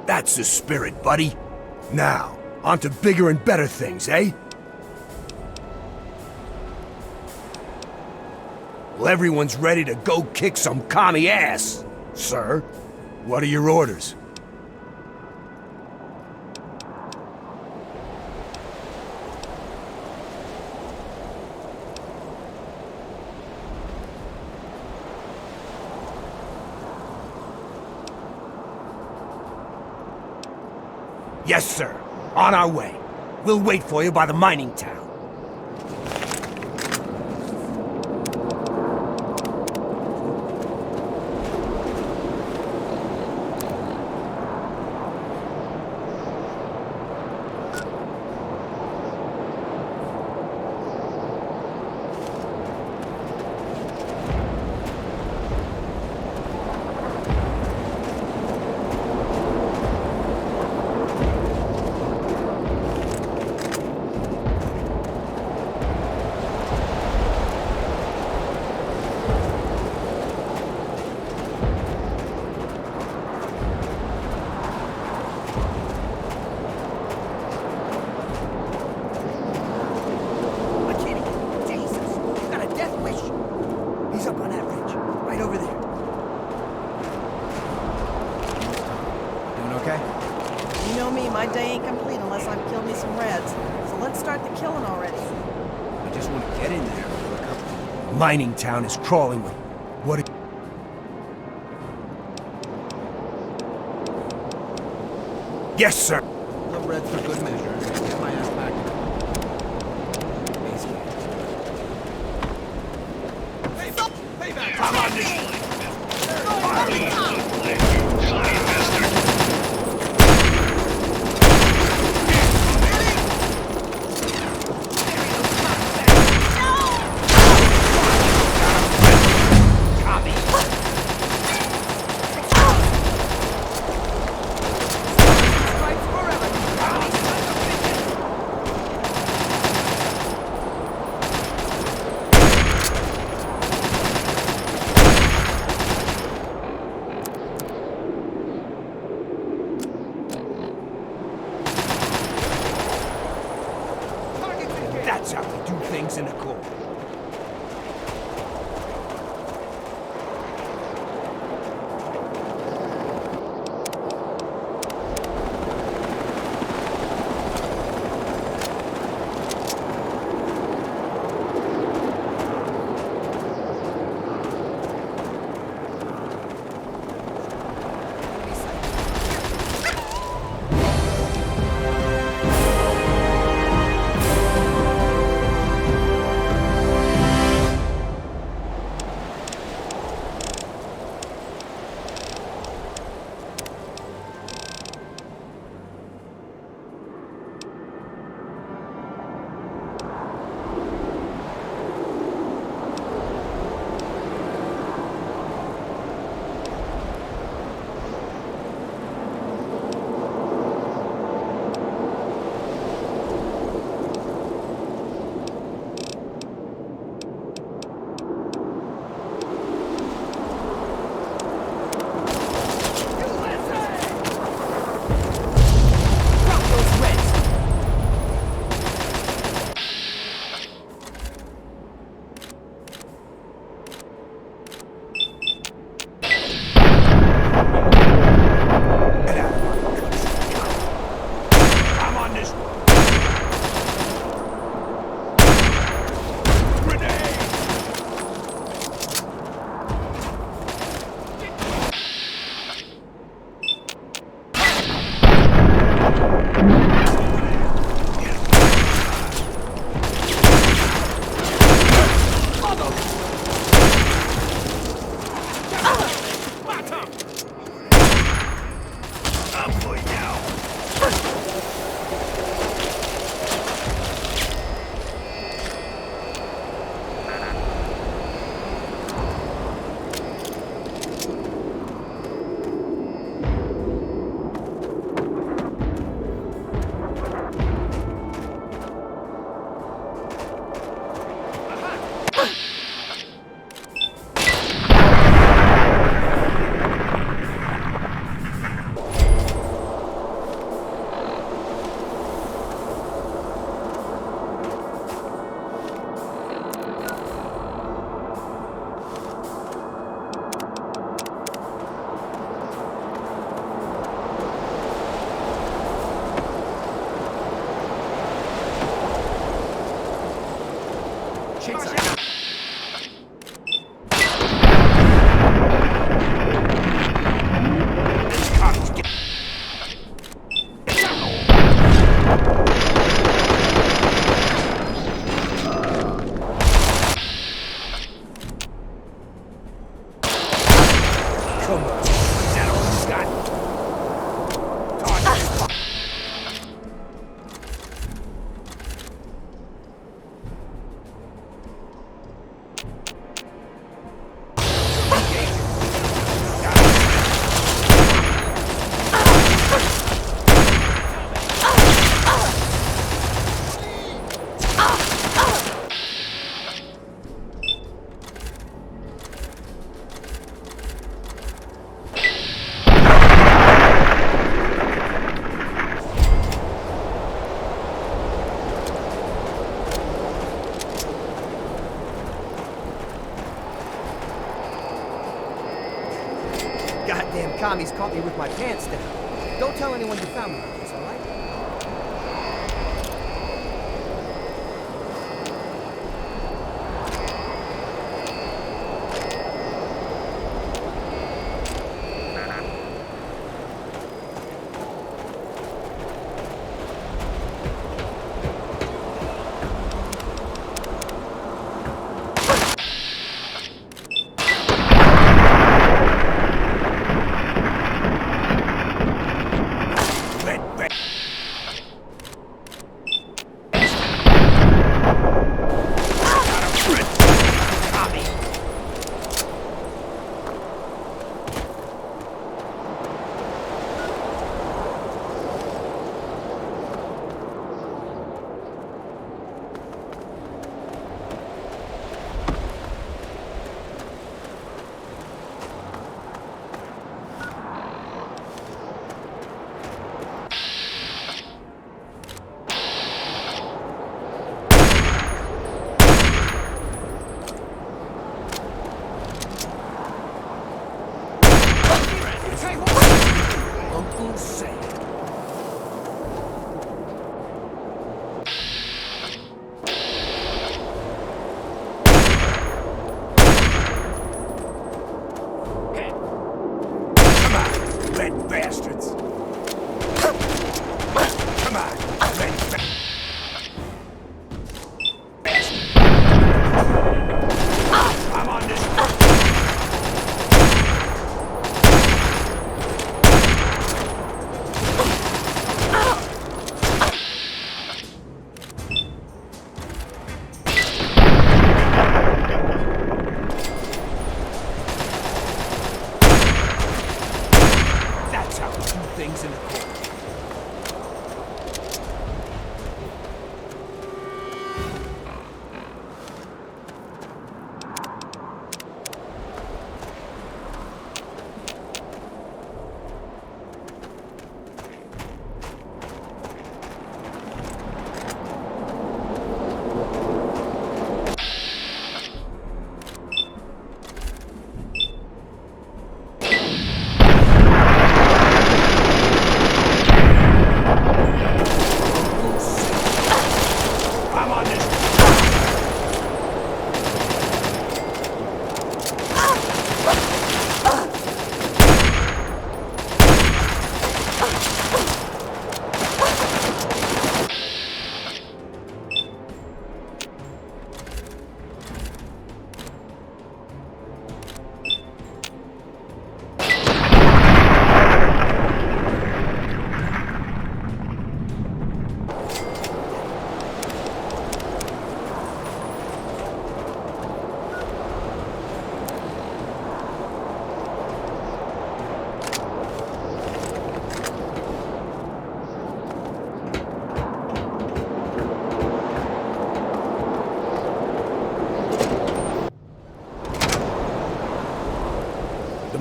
That's the spirit, buddy. Now, on to bigger and better things, eh? Well, everyone's ready to go kick some commie ass. Sir, what are your orders? Yes, sir. On our way. We'll wait for you by the mining town. My day ain't complete unless I've killed me some Reds. So let's start the killing already. I just want to get in there and look up. Mining town is crawling with... What... Yes, sir. The Reds for good measure. Get my ass back. Come on, this... That's how we do things in the Corps. Goddamn commies caught me with my pants down. Don't tell anyone you found me like this, all right?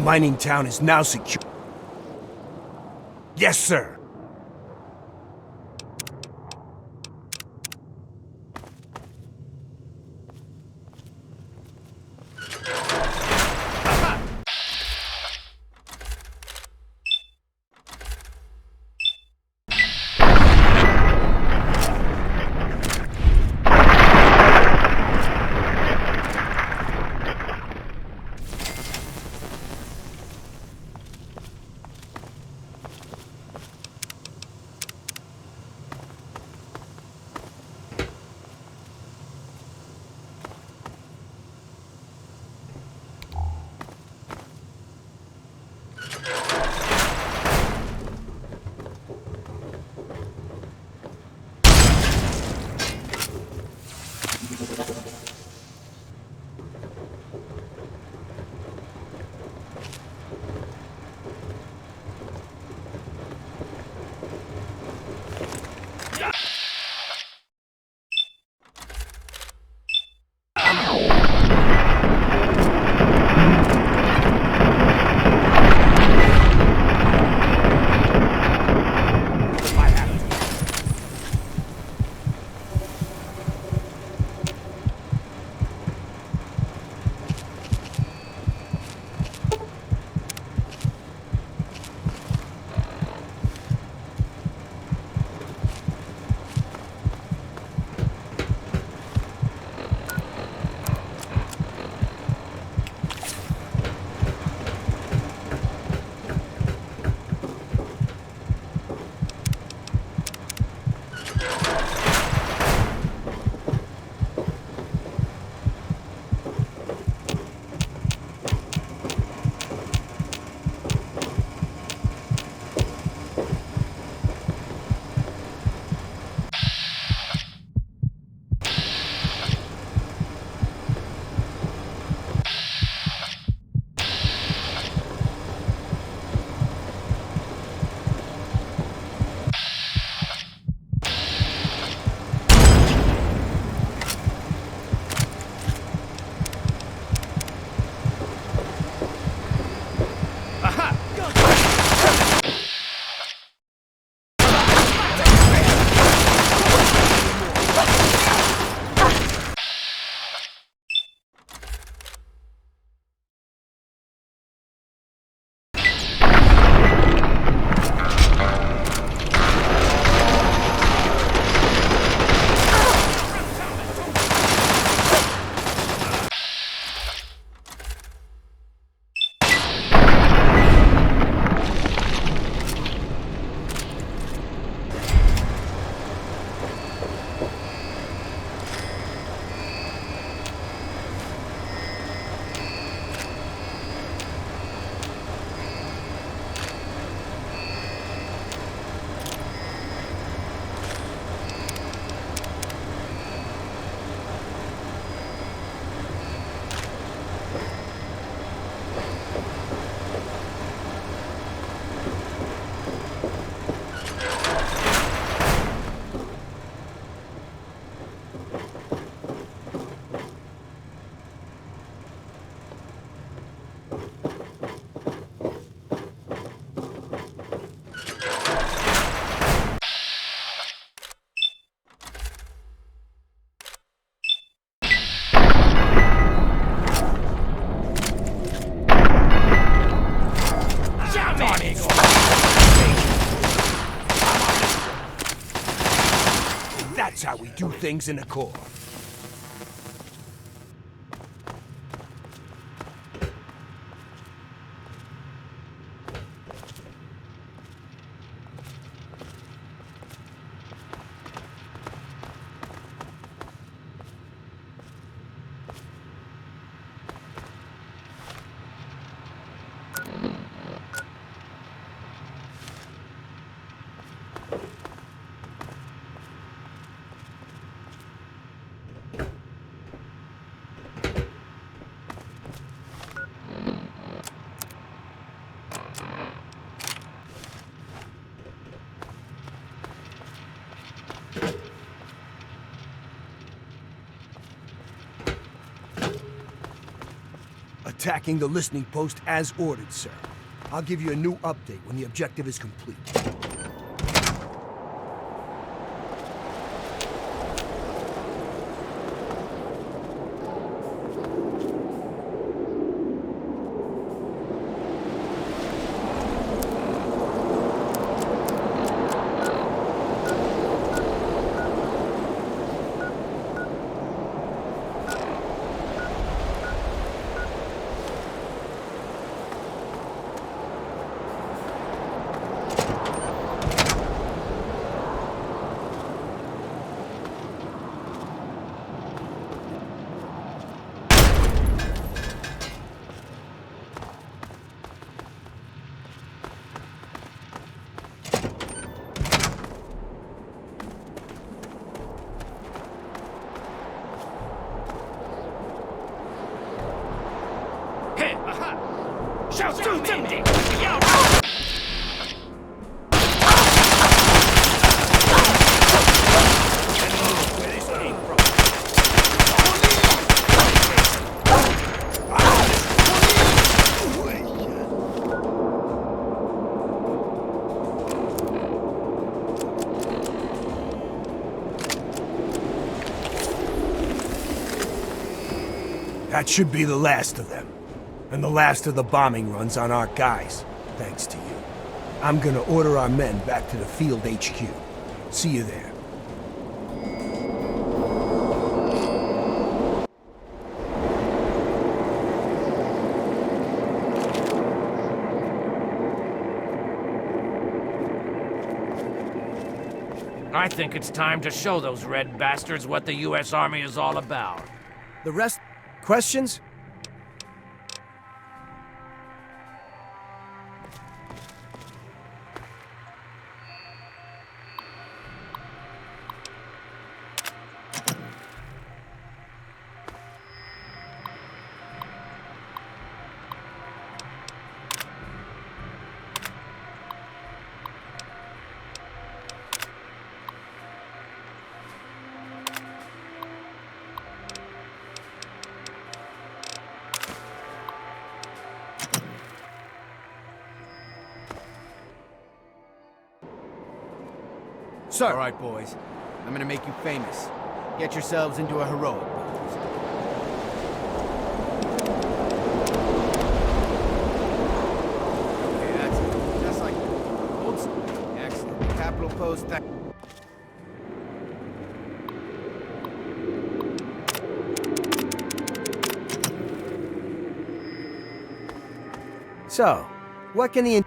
mining town is now secure. Yes, sir. That's how we do things in the Corps. Attacking the listening post as ordered, sir. I'll give you a new update when the objective is complete. That should be the last of them. And the last of the bombing runs on our guys, thanks to you. I'm gonna order our men back to the field HQ. See you there. I think it's time to show those red bastards what the U.S. Army is all about. The rest... questions? Sir. All right, boys. I'm gonna make you famous. Get yourselves into a heroic pose. Okay, that's it. Just like old school. Excellent. Capital pose. So, what can the...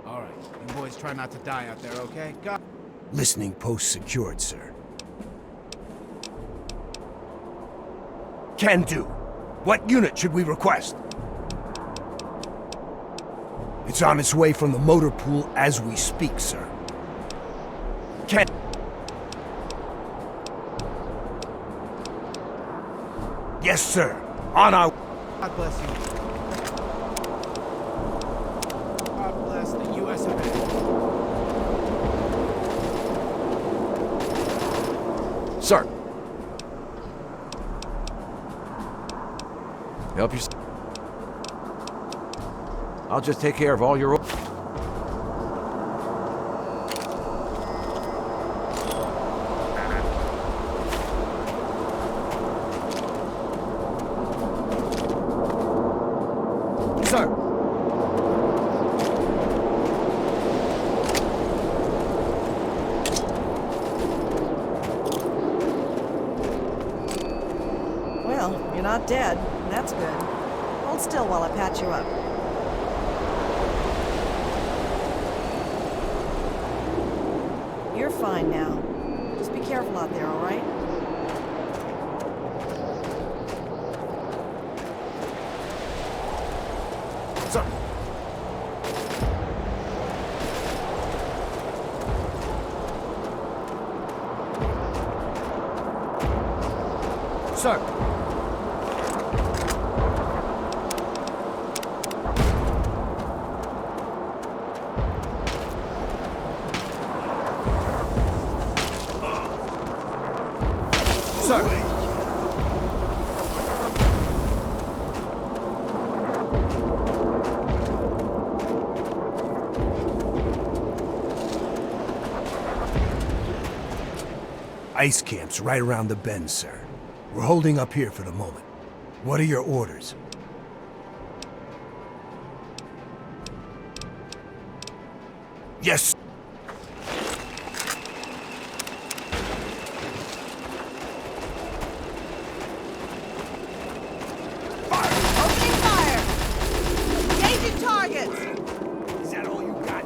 All right. You boys try not to die out there, okay? Got... Listening post secured, sir. Can do. What unit should we request? It's on its way from the motor pool as we speak, sir. Can... Yes, sir. On our... God bless you. God bless the U.S. of A. Sir. Help yourself. I'll just take care of all your... Sir. Well, you're not dead. That's good. Hold still while I patch you up. You're fine now. Just be careful out there, all right? Sir. Sir. Sir. Ice camp's right around the bend, sir. We're holding up here for the moment. What are your orders? Yes. Opening fire! Engaging targets! Is that all you got?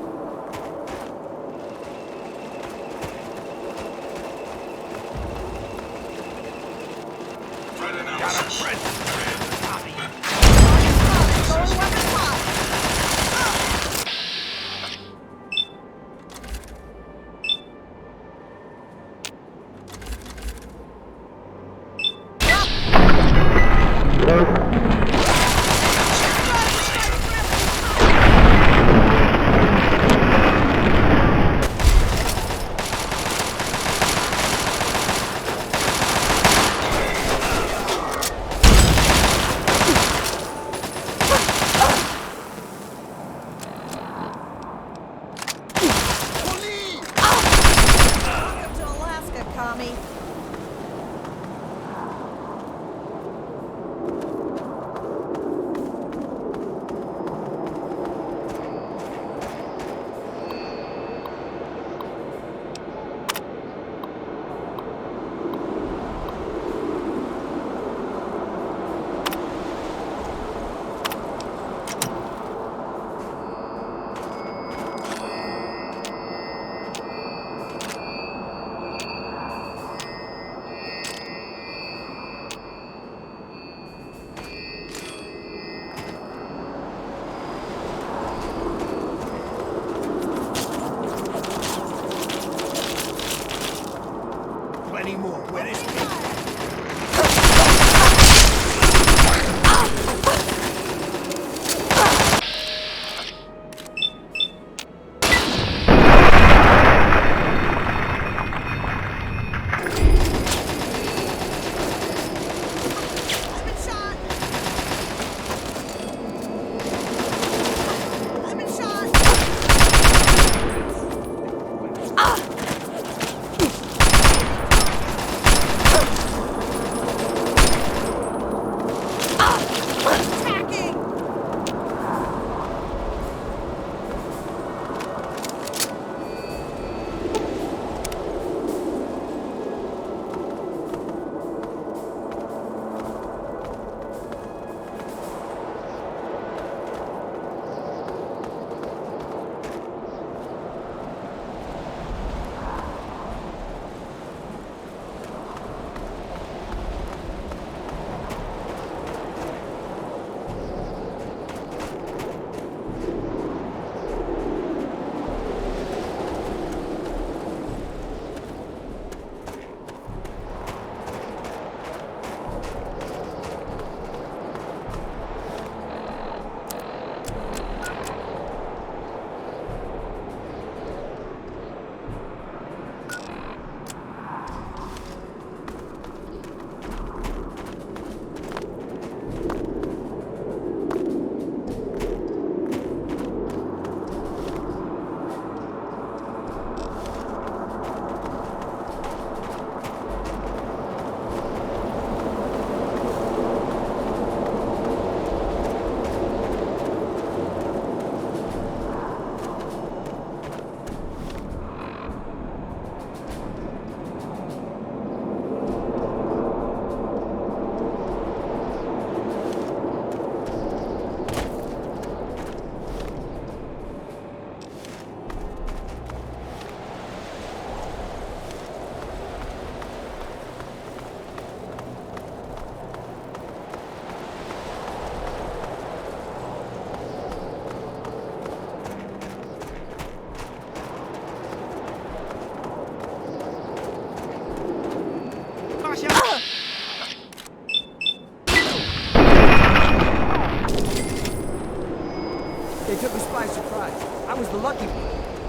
Got a friend. Throwing weapons hot!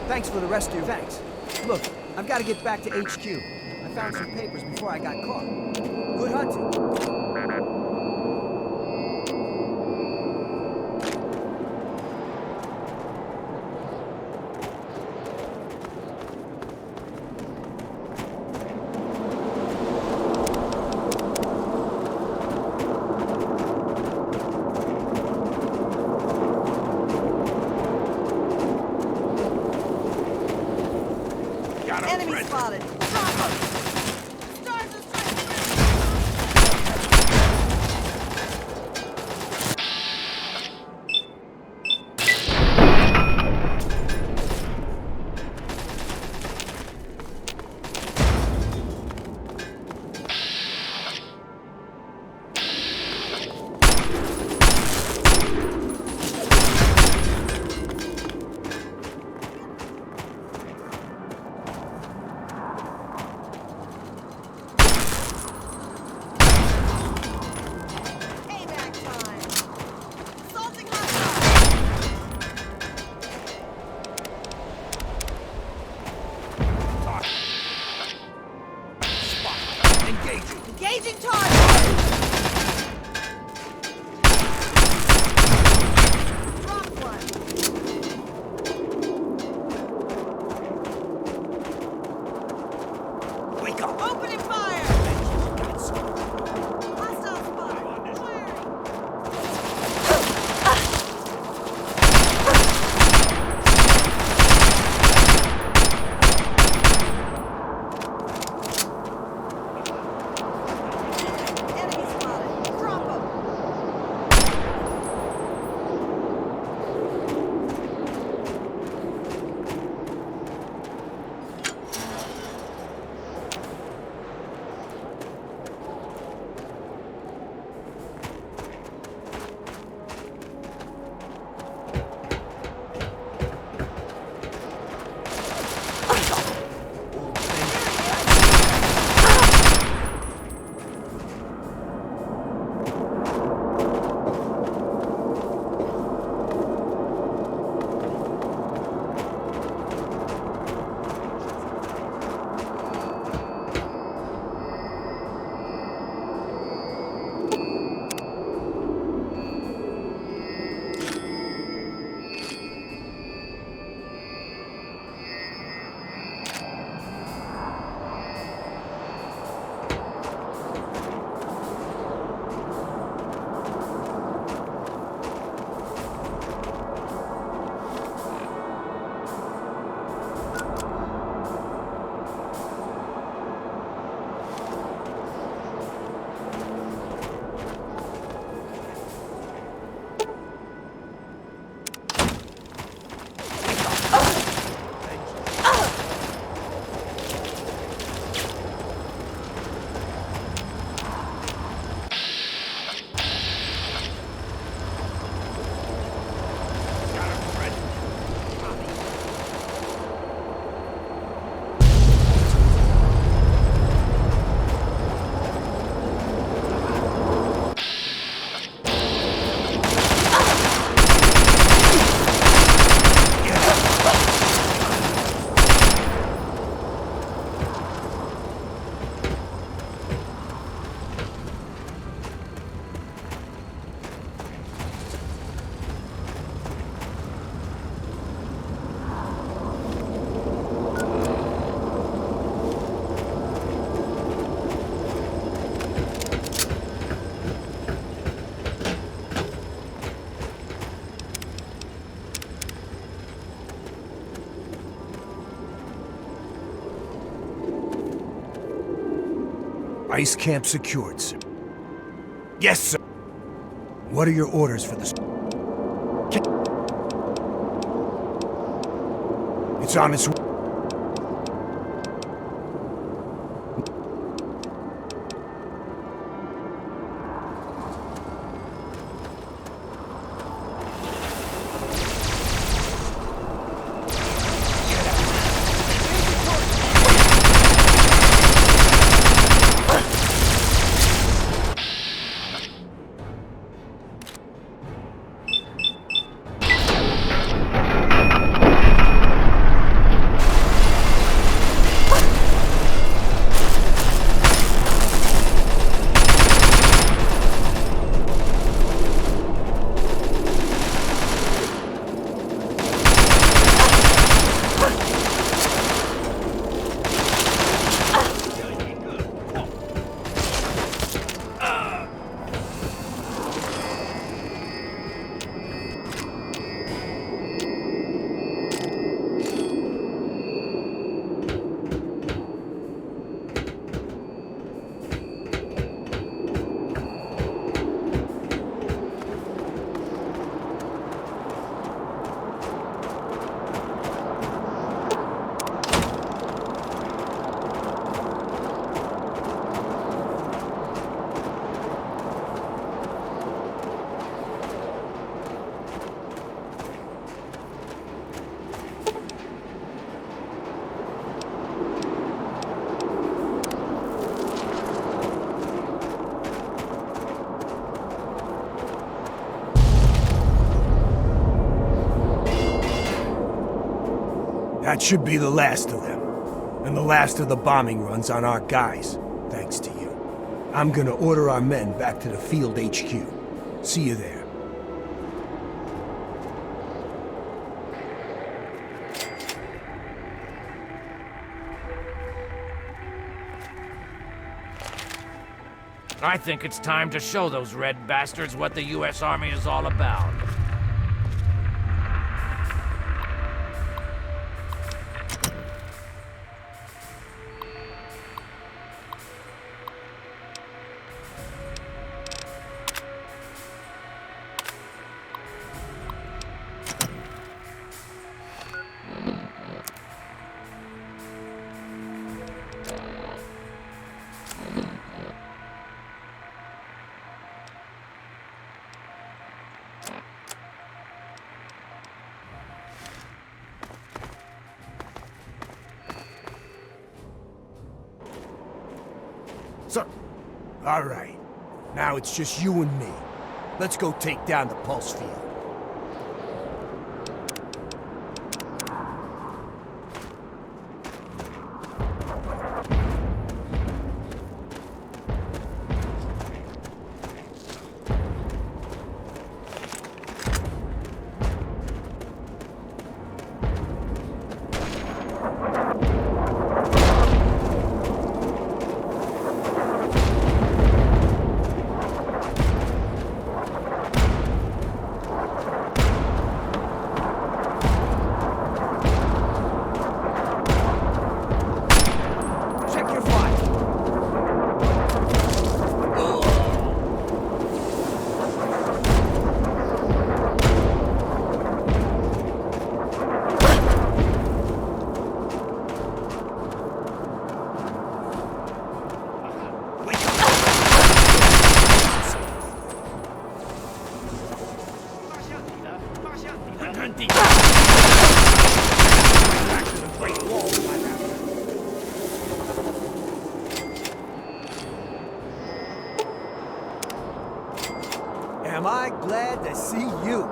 Thanks for the rescue. Thanks. Look, I've got to get back to HQ. I found some papers before I got caught. Good hunting. Enemy spotted. Drop 'em. Stars and stripes. Payback time. Assaulting hostile. Engaging target. Drop one. Wake up! Opening fire. Hostile spotted. Firing. Enemy spotted. Drop 'em. Ice camp secured, sir. Yes, sir. What are your orders for this? It's on its way. That should be the last of them. And the last of the bombing runs on our guys, thanks to you. I'm gonna order our men back to the field HQ. See you there. I think it's time to show those red bastards what the U.S. Army is all about. Sir. All right. Now it's just you and me. Let's go take down the pulse field. Am I glad to see you?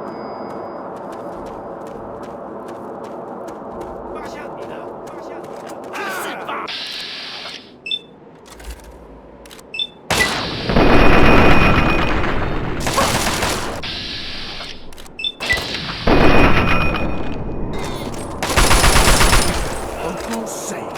Uncle Sam.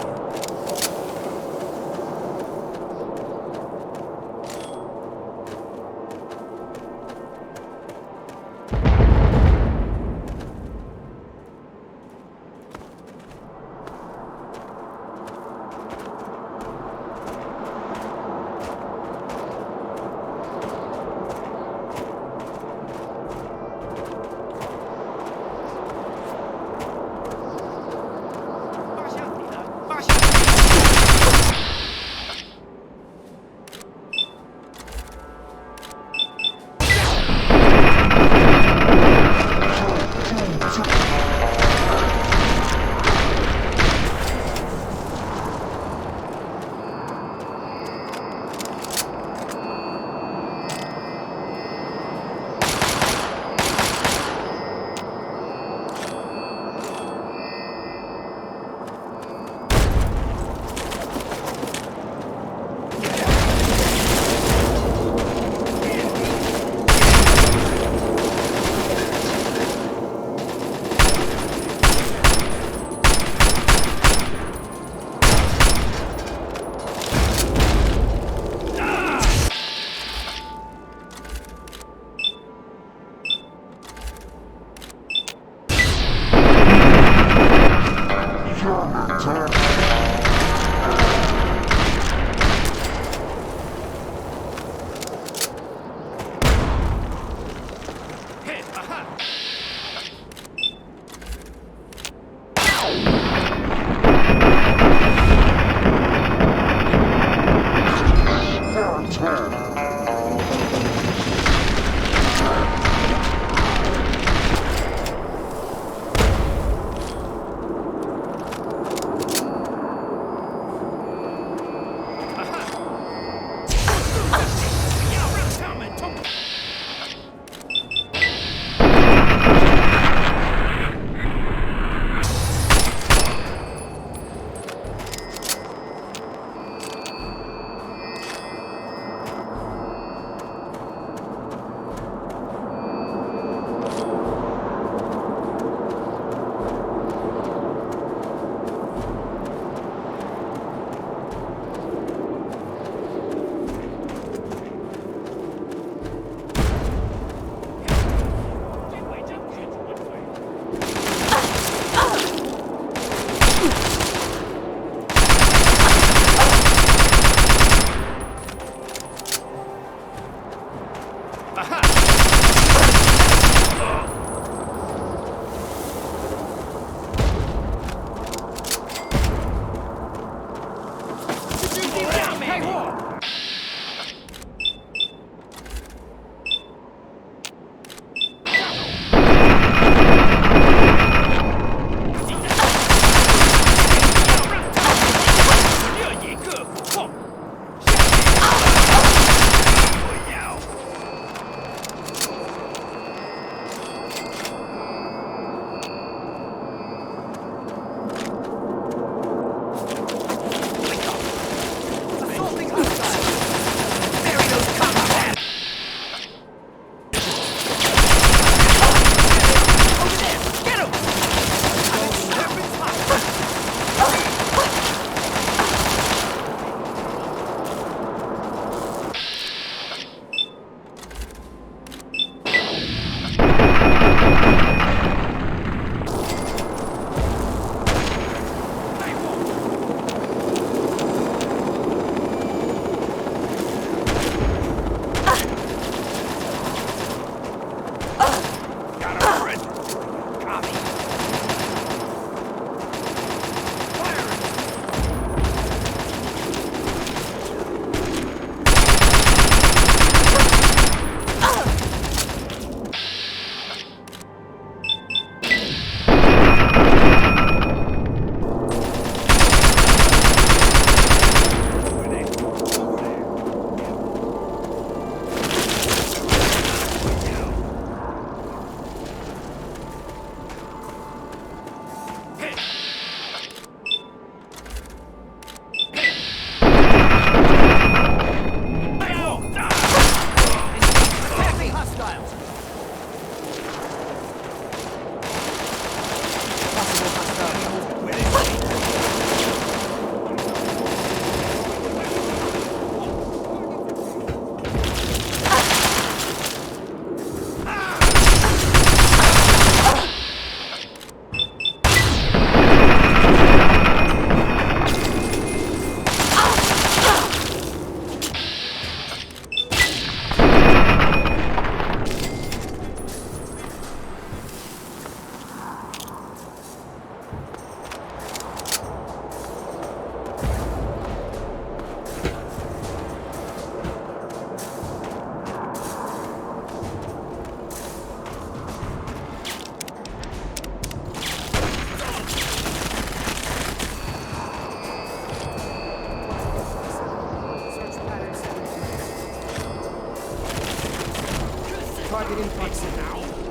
target in proximity.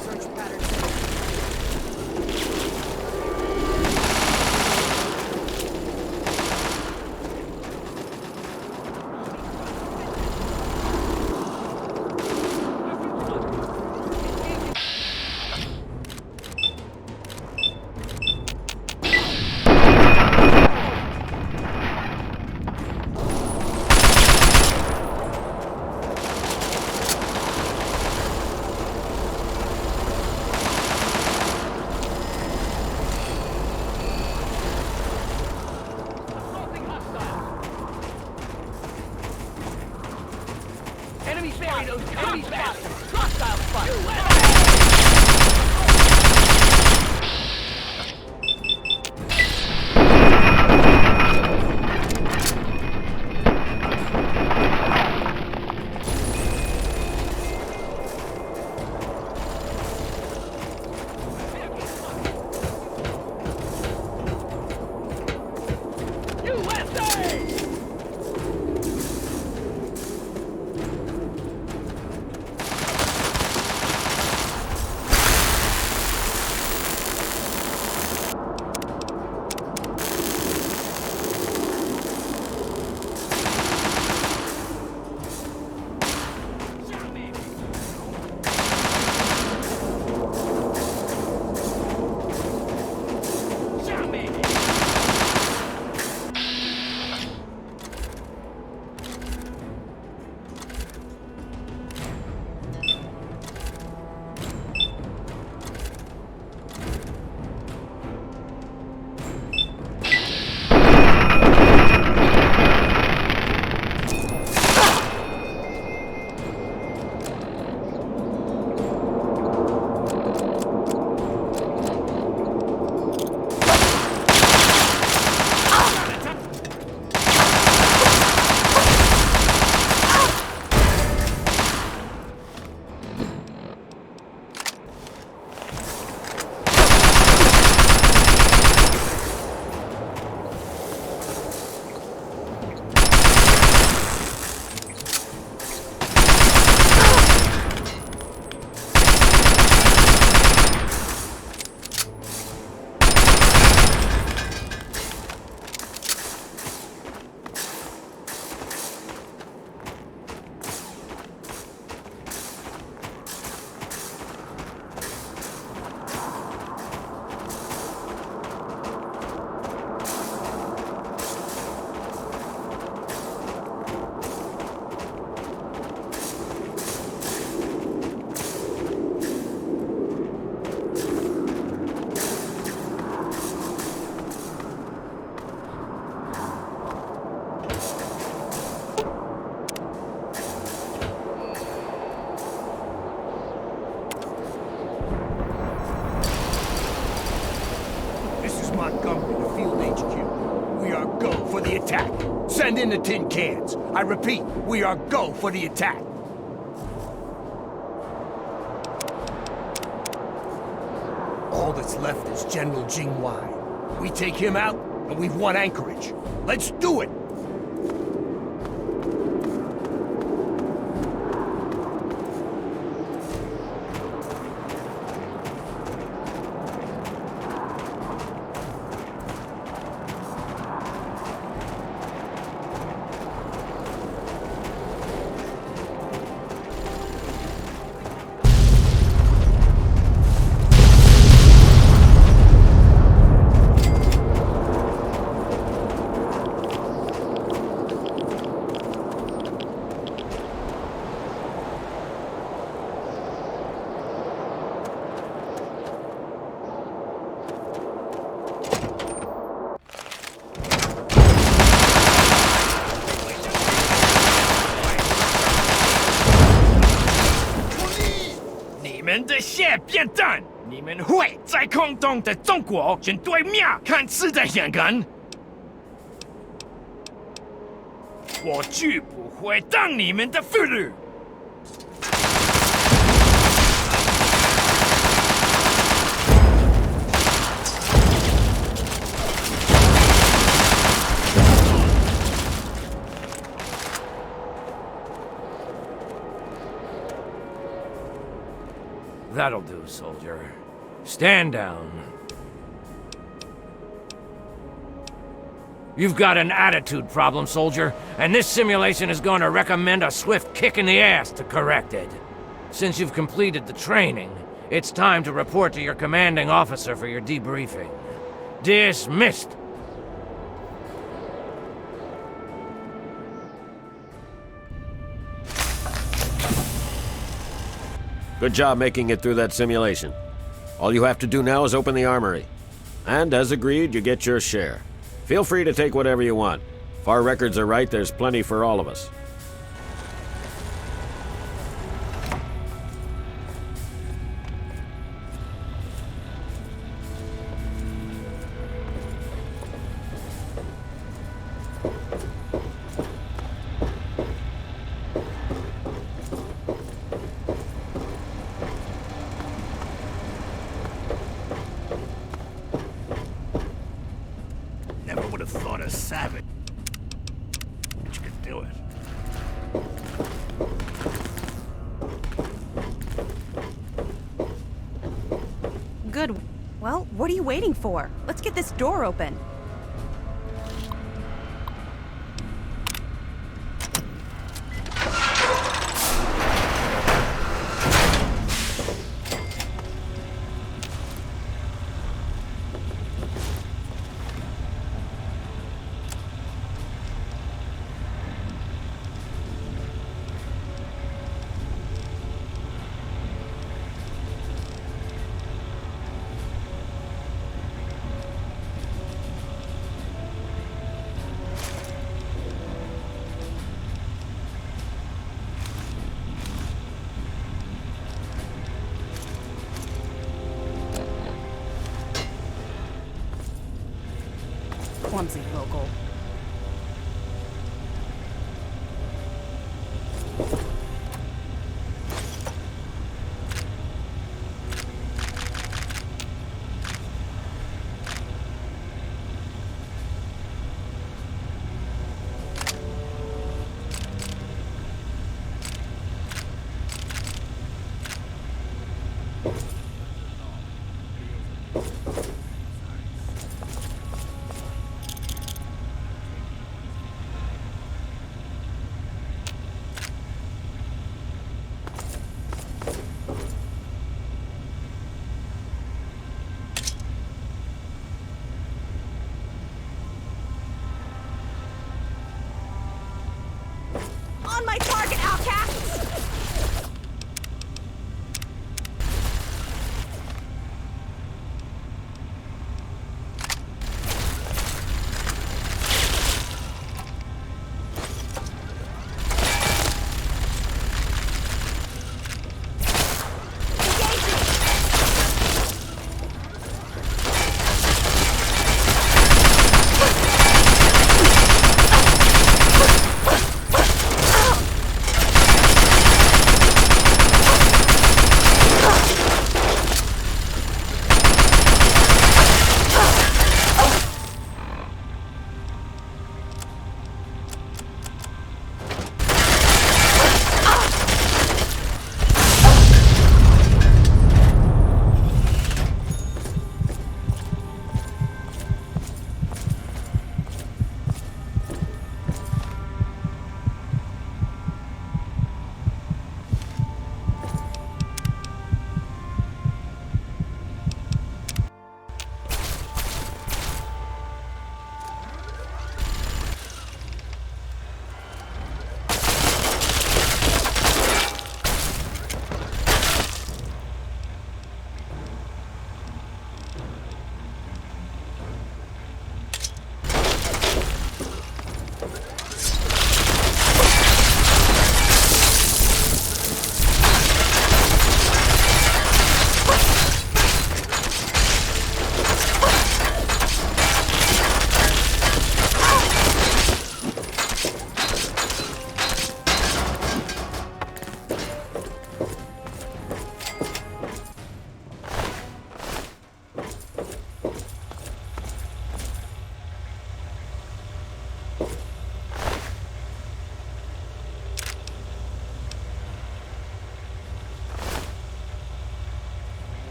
Search pattern set. Enemies buried those enemies bastards! Hostile spot! attack. Send in the tin cans. I repeat, we are go for the attack. All that's left is General Jingwai. We take him out, and we've won Anchorage. Let's do it!你们会在空中的中国军队面看似的演人，我绝不会当你们的俘虏。That'll do, soldier. Stand down. You've got an attitude problem, soldier, and this simulation is going to recommend a swift kick in the ass to correct it. Since you've completed the training, it's time to report to your commanding officer for your debriefing. Dismissed! Good job making it through that simulation. All you have to do now is open the armory. And as agreed, you get your share. Feel free to take whatever you want. If our records are right, there's plenty for all of us. Never would have thought a savage. But you could do it. Good. Well, what are you waiting for? Let's get this door open. Clumsy local. On my target, outcasts!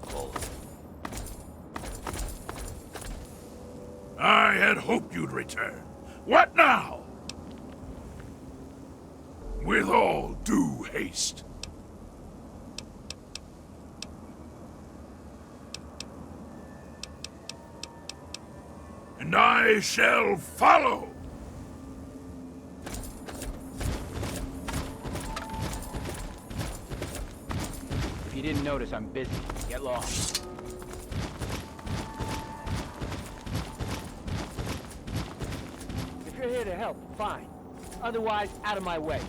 local. I had hoped you'd return. What now? With all due haste. And I shall follow. If you didn't notice, I'm busy. Get lost. If you're here to help, fine. Otherwise, out of my way.